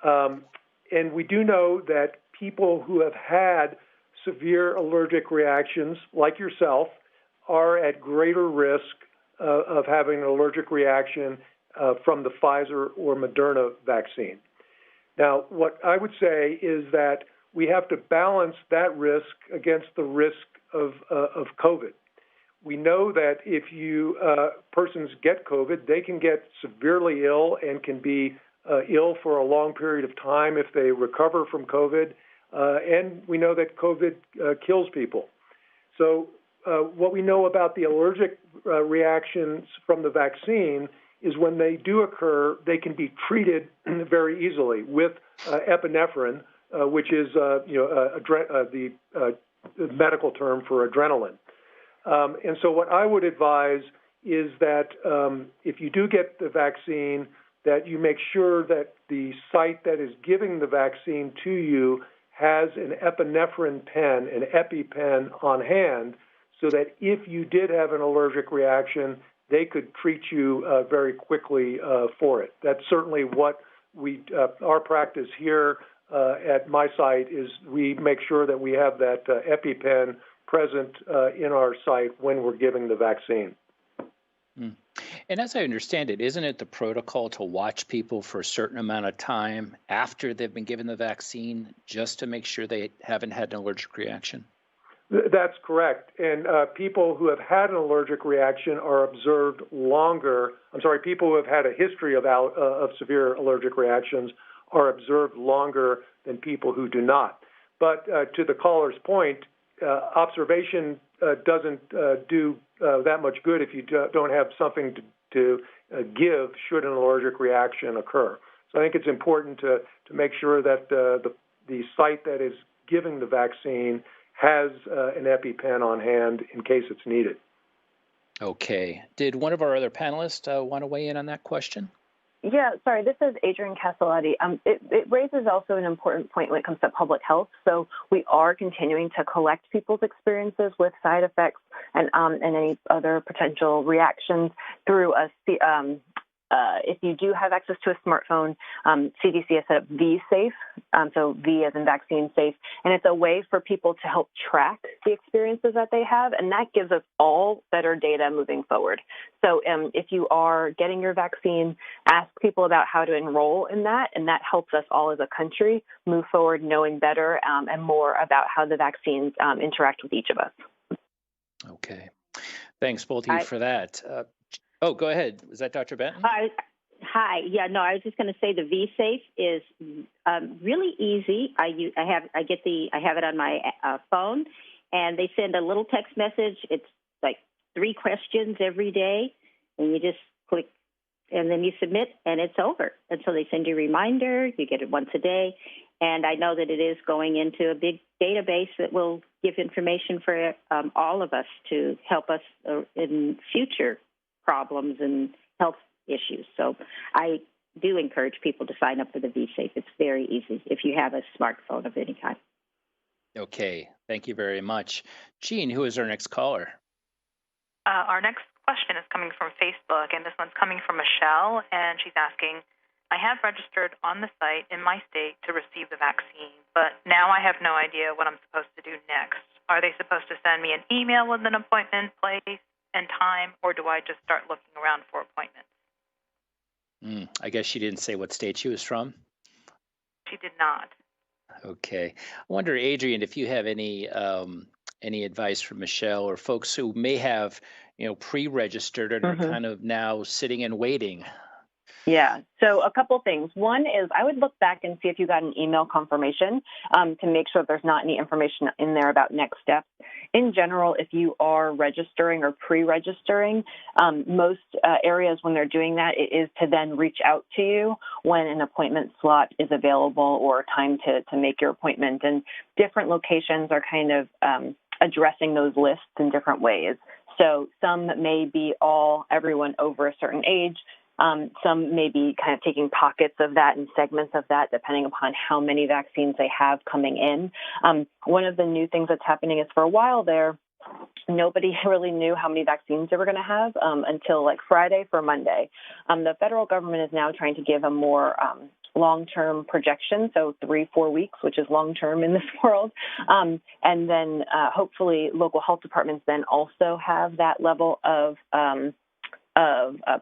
And we do know that people who have had severe allergic reactions, like yourself, are at greater risk of having an allergic reaction from the Pfizer or Moderna vaccine. Now, what I would say is that we have to balance that risk against the risk of COVID. We know that if persons get COVID, they can get severely ill and can be ill for a long period of time if they recover from COVID. And we know that COVID kills people. So what we know about the allergic reactions from the vaccine is when they do occur, they can be treated very easily with epinephrine, which is the medical term for adrenaline. And so what I would advise is that if you do get the vaccine, that you make sure that the site that is giving the vaccine to you has an epinephrine pen, an EpiPen on hand, so that if you did have an allergic reaction, they could treat you very quickly for it. That's certainly what our practice here at my site is. We make sure that we have that EpiPen present in our site when we're giving the vaccine. And as I understand it, isn't it the protocol to watch people for a certain amount of time after they've been given the vaccine just to make sure they haven't had an allergic reaction? That's correct. And people who have had an allergic reaction are observed longer. People who have had a history of severe allergic reactions are observed longer than people who do not. But to the caller's point, observation doesn't do that much good if you don't have something to give should an allergic reaction occur. So I think it's important to make sure that the site that is giving the vaccine has an EpiPen on hand in case it's needed. Okay. Did one of our other panelists want to weigh in on that question? Yeah, sorry, this is Adriane Casalotti. It raises also an important point when it comes to public health. So we are continuing to collect people's experiences with side effects and any other potential reactions through if you do have access to a smartphone, CDC has set up V-Safe, so V as in vaccine safe, and it's a way for people to help track the experiences that they have, and that gives us all better data moving forward. So if you are getting your vaccine, ask people about how to enroll in that, and that helps us all as a country move forward knowing better and more about how the vaccines interact with each of us. Okay. Thanks, both of you, for that. Oh, go ahead. Was that Dr. Benton? Hi. Yeah, no, I was just going to say the V-Safe is really easy. I have it on my phone, and they send a little text message. It's like 3 questions every day, and you just click, and then you submit, and it's over. And so they send you a reminder. You get it once a day, and I know that it is going into a big database that will give information for all of us to help us in future problems and health issues. So I do encourage people to sign up for the V-Safe. It's very easy if you have a smartphone of any kind. Okay, thank you very much. Jean, who is our next caller? Our next question is coming from Facebook, and this one's coming from Michelle, and she's asking, I have registered on the site in my state to receive the vaccine, but now I have no idea what I'm supposed to do next. Are they supposed to send me an email with an appointment place and time, or do I just start looking around for appointments? I guess she didn't say what state she was from. She did not. Okay. I wonder, Adriane, if you have any advice for Michelle or folks who may have, pre-registered and are kind of now sitting and waiting. Yeah. So a couple things. One is I would look back and see if you got an email confirmation to make sure there's not any information in there about next steps. In general, if you are registering or pre-registering, most areas when they're doing that, it is to then reach out to you when an appointment slot is available or time to make your appointment. And different locations are kind of addressing those lists in different ways. So some may be everyone over a certain age. Some may be kind of taking pockets of that and segments of that, depending upon how many vaccines they have coming in. One of the new things that's happening is for a while there, nobody really knew how many vaccines they were going to have until like Friday for Monday. The federal government is now trying to give a more long-term projection, so 3-4 weeks, which is long-term in this world. And then hopefully local health departments then also have that level of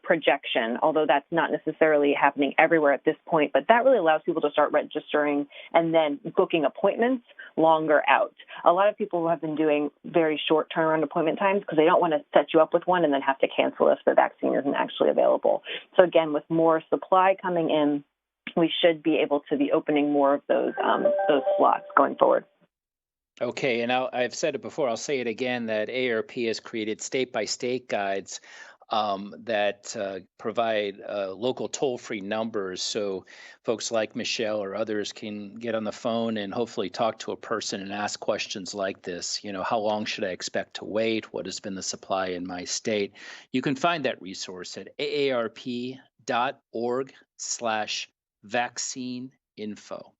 projection, although that's not necessarily happening everywhere at this point. But that really allows people to start registering and then booking appointments longer out. A lot of people have been doing very short turnaround appointment times because they don't want to set you up with one and then have to cancel if the vaccine isn't actually available. So again, with more supply coming in, we should be able to be opening more of those slots going forward. Okay, and I've said it before, I'll say it again, that AARP has created state-by-state guides that provide local toll-free numbers so folks like Michelle or others can get on the phone and hopefully talk to a person and ask questions like this. You know, how long should I expect to wait? What has been the supply in my state? You can find that resource at aarp.org/vaccine-info.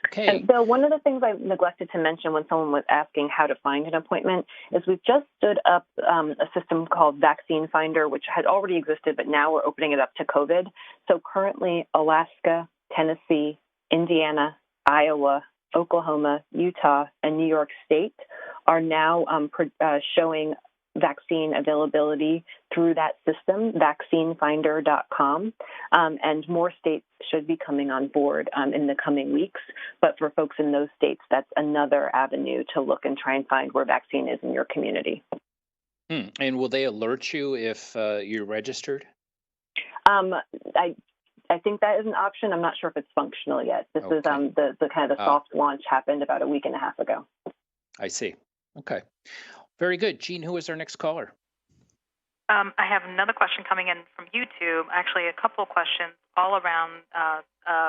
Okay. And so one of the things I neglected to mention when someone was asking how to find an appointment is we've just stood up a system called Vaccine Finder, which had already existed, but now we're opening it up to COVID. So currently, Alaska, Tennessee, Indiana, Iowa, Oklahoma, Utah, and New York State are now showing vaccine availability through that system, vaccinefinder.com. And more states should be coming on board in the coming weeks. But for folks in those states, that's another avenue to look and try and find where vaccine is in your community. And will they alert you if you're registered? I think that is an option. I'm not sure if it's functional yet. This is the kind of the soft launch happened about a week and a half ago. I see. Okay. Very good. Jean, who is our next caller? I have another question coming in from YouTube. Actually, a couple of questions all around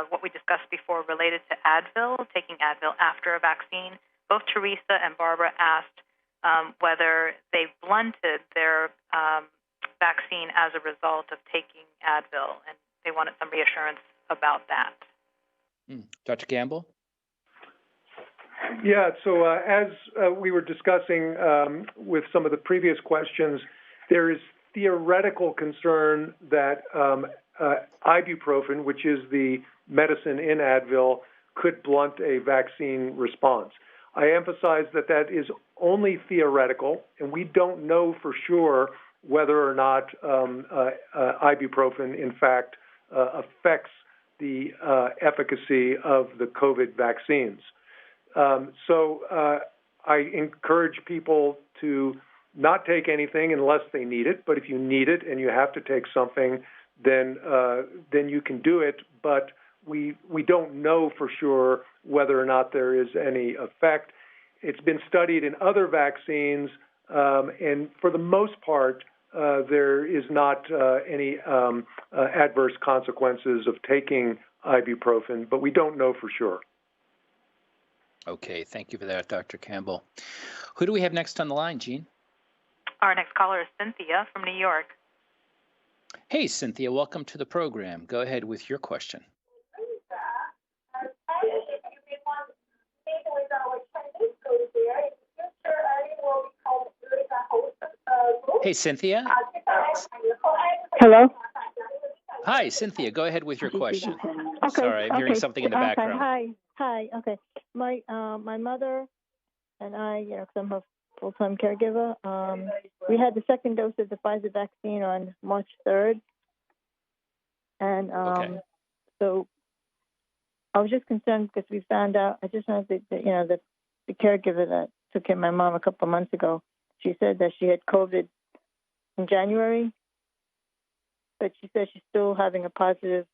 what we discussed before related to Advil, taking Advil after a vaccine. Both Teresa and Barbara asked whether they blunted their vaccine as a result of taking Advil, and they wanted some reassurance about that. Dr. Campbell? Yeah, so as we were discussing with some of the previous questions, there is theoretical concern that ibuprofen, which is the medicine in Advil, could blunt a vaccine response. I emphasize that that is only theoretical, and we don't know for sure whether or not ibuprofen, in fact, affects the efficacy of the COVID vaccines. So I encourage people to not take anything unless they need it. But if you need it and you have to take something, then you can do it. But we don't know for sure whether or not there is any effect. It's been studied in other vaccines, and for the most part, there is not any adverse consequences of taking ibuprofen, but we don't know for sure. Okay, thank you for that, Dr. Campbell. Who do we have next on the line, Jean? Our next caller is Cynthia from New York. Hey, Cynthia, welcome to the program. Go ahead with your question. Hey, Cynthia. Hello? Hi, Cynthia. Go ahead with your question. Okay. Sorry, I'm hearing something in the background. Hi. Okay. My mother and I, because I'm a full-time caregiver, we had the second dose of the Pfizer vaccine on March 3rd. And so I was just concerned because we found out, I just know that, the caregiver that took care of my mom a couple of months ago, she said that she had COVID in January. but she says she's still having a positive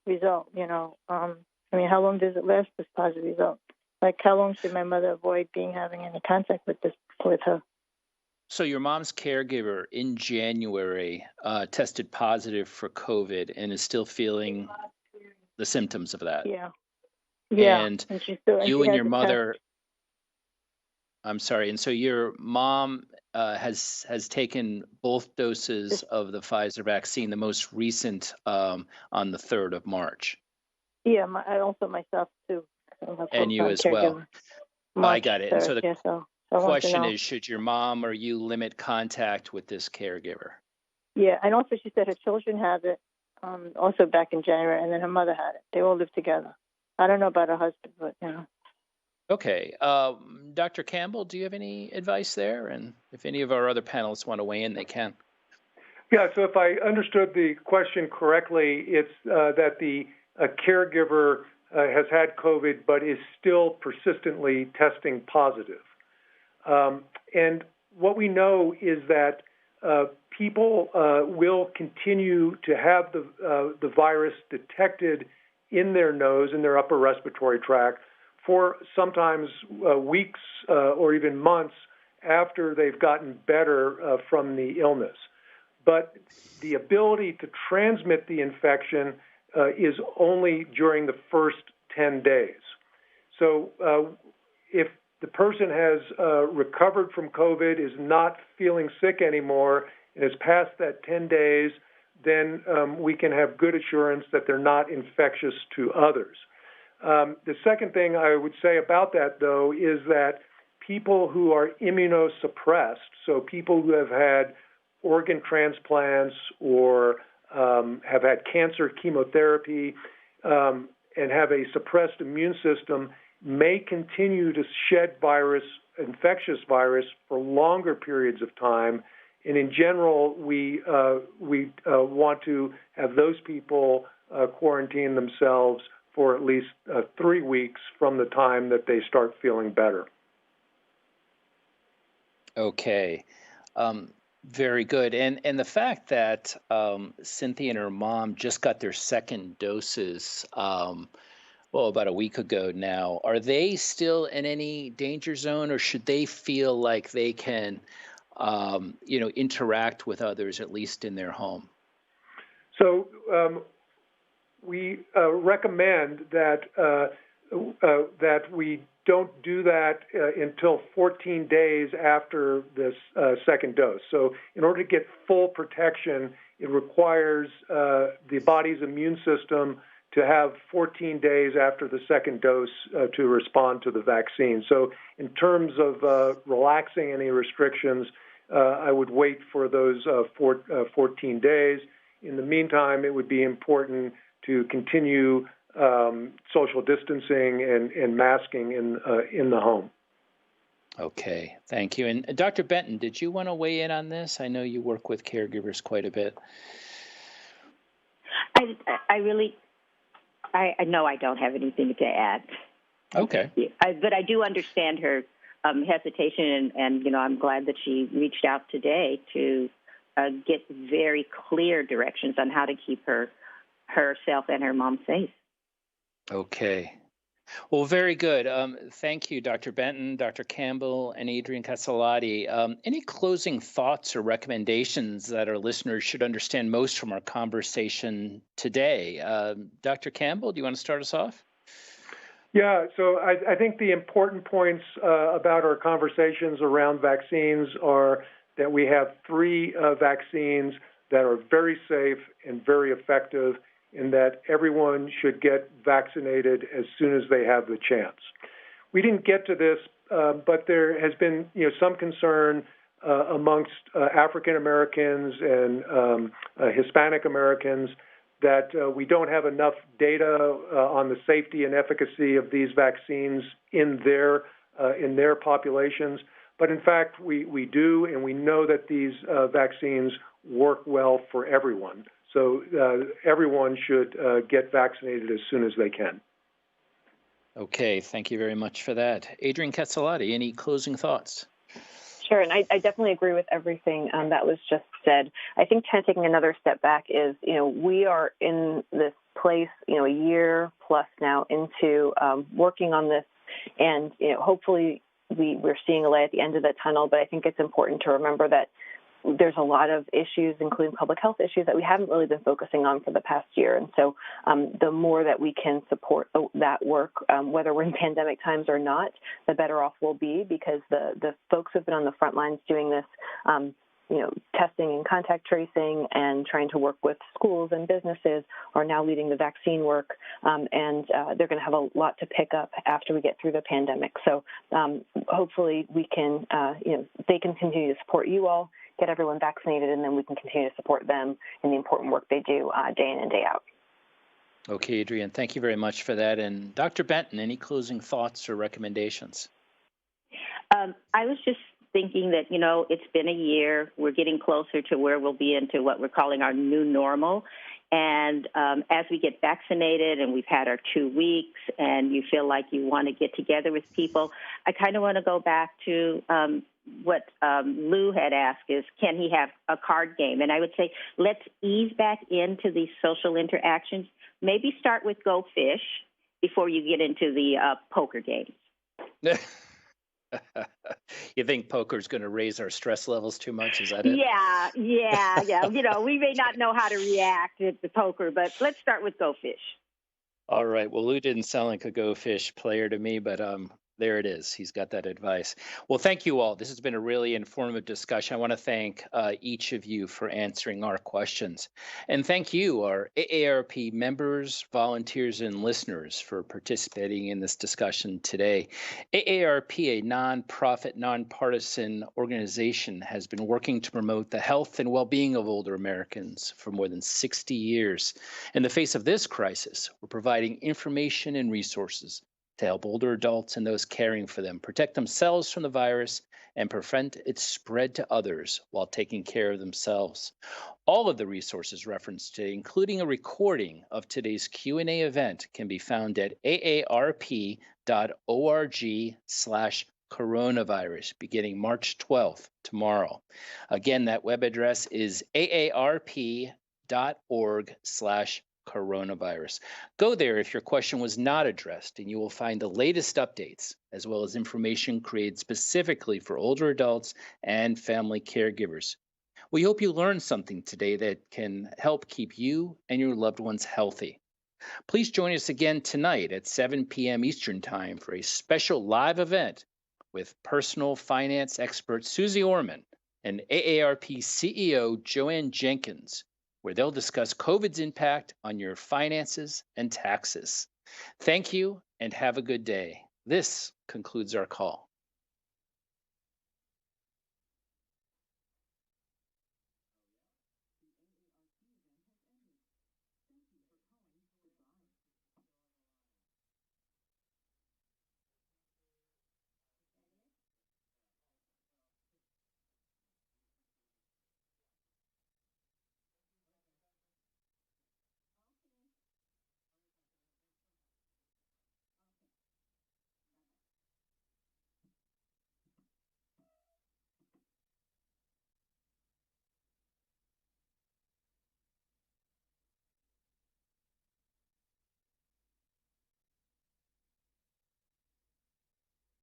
result. I mean, how long does it last, this positive result? Like, how long should my mother avoid having any contact with her? So your mom's caregiver in January tested positive for COVID and is still feeling the symptoms of that. Yeah. And she's you and your mother, I'm sorry, and so your mom has taken both doses of the Pfizer vaccine, the most recent on the 3rd of March. Yeah, I also myself too. And you as well. I got it. And so the question is, should your mom or you limit contact with this caregiver? Yeah, and also she said her children have it also back in January, and then her mother had it. They all live together. I don't know about her husband, but Okay. Dr. Campbell, do you have any advice there? And if any of our other panelists want to weigh in, they can. Yeah, so if I understood the question correctly, it's that the caregiver has had COVID but is still persistently testing positive. And what we know is that people will continue to have the virus detected in their nose, in their upper respiratory tract, for sometimes weeks or even months after they've gotten better from the illness. But the ability to transmit the infection is only during the first 10 days. So if the person has recovered from COVID, is not feeling sick anymore, and is past that 10 days, then we can have good assurance that they're not infectious to others. The second thing I would say about that, though, is that people who are immunosuppressed, so people who have had organ transplants or have had cancer chemotherapy and have a suppressed immune system, may continue to shed infectious virus for longer periods of time. And in general, we want to have those people quarantine themselves for at least 3 weeks from the time that they start feeling better. Okay. Very good. And the fact that Cynthia and her mom just got their second doses, about a week ago now, are they still in any danger zone, or should they feel like they can, interact with others, at least in their home? So we recommend that we don't do that until 14 days after this second dose. So in order to get full protection, it requires the body's immune system to have 14 days after the second dose to respond to the vaccine. So in terms of relaxing any restrictions, I would wait for those 14 days. In the meantime, it would be important to continue social distancing and masking in the home. Okay, thank you. And Dr. Benton, did you want to weigh in on this? I know you work with caregivers quite a bit. I know I don't have anything to add. Okay. But I do understand her hesitation, and I'm glad that she reached out today to get very clear directions on how to keep herself and her mom safe. Okay. Well, very good. Thank you, Dr. Benton, Dr. Campbell, and Adriane Casalotti. Any closing thoughts or recommendations that our listeners should understand most from our conversation today? Dr. Campbell, do you want to start us off? Yeah, so I think the important points about our conversations around vaccines are that we have 3 vaccines that are very safe and very effective, and that everyone should get vaccinated as soon as they have the chance. We didn't get to this, but there has been some concern amongst African Americans and Hispanic Americans that we don't have enough data on the safety and efficacy of these vaccines in their populations. But in fact, we do, and we know that these vaccines work well for everyone. So everyone should get vaccinated as soon as they can. Okay, thank you very much for that. Adriane Casalotti, any closing thoughts? Sure, and I definitely agree with everything that was just said. I think kind of taking another step back is, we are in this place, a year plus now into working on this, and hopefully we're seeing a light at the end of the tunnel. But I think it's important to remember that there's a lot of issues, including public health issues, that we haven't really been focusing on for the past year. And so the more that we can support that work, whether we're in pandemic times or not, the better off we'll be, because the folks who've been on the front lines doing this, testing and contact tracing and trying to work with schools and businesses are now leading the vaccine work, and they're going to have a lot to pick up after we get through the pandemic. So hopefully we can, they can continue to support you all, get everyone vaccinated, and then we can continue to support them in the important work they do day in and day out. Okay, Adriane, thank you very much for that. And Dr. Benton, any closing thoughts or recommendations? I was just thinking that, it's been a year. We're getting closer to where we'll be into what we're calling our new normal. And as we get vaccinated and we've had our 2 weeks and you feel like you want to get together with people, I kind of want to go back to what Lou had asked is, can he have a card game? And I would say, let's ease back into these social interactions. Maybe start with Go Fish before you get into the poker games. You think poker's going to raise our stress levels too much? Is that it? Yeah. We may not know how to react to poker, but let's start with Go Fish. All right. Well, Lou didn't sound like a Go Fish player to me, but there it is. He's got that advice. Well, thank you all. This has been a really informative discussion. I want to thank each of you for answering our questions. And thank you, our AARP members, volunteers, and listeners for participating in this discussion today. AARP, a nonprofit, nonpartisan organization, has been working to promote the health and well-being of older Americans for more than 60 years. In the face of this crisis, we're providing information and resources to help older adults and those caring for them protect themselves from the virus and prevent its spread to others while taking care of themselves. All of the resources referenced today, including a recording of today's Q&A event, can be found at aarp.org/coronavirus beginning March 12th, tomorrow. Again, that web address is aarp.org/coronavirus. Go there if your question was not addressed, and you will find the latest updates as well as information created specifically for older adults and family caregivers. We hope you learned something today that can help keep you and your loved ones healthy. Please join us again tonight at 7 p.m. Eastern Time for a special live event with personal finance expert Susie Orman and AARP CEO Joanne Jenkins, where they'll discuss COVID's impact on your finances and taxes. Thank you and have a good day. This concludes our call.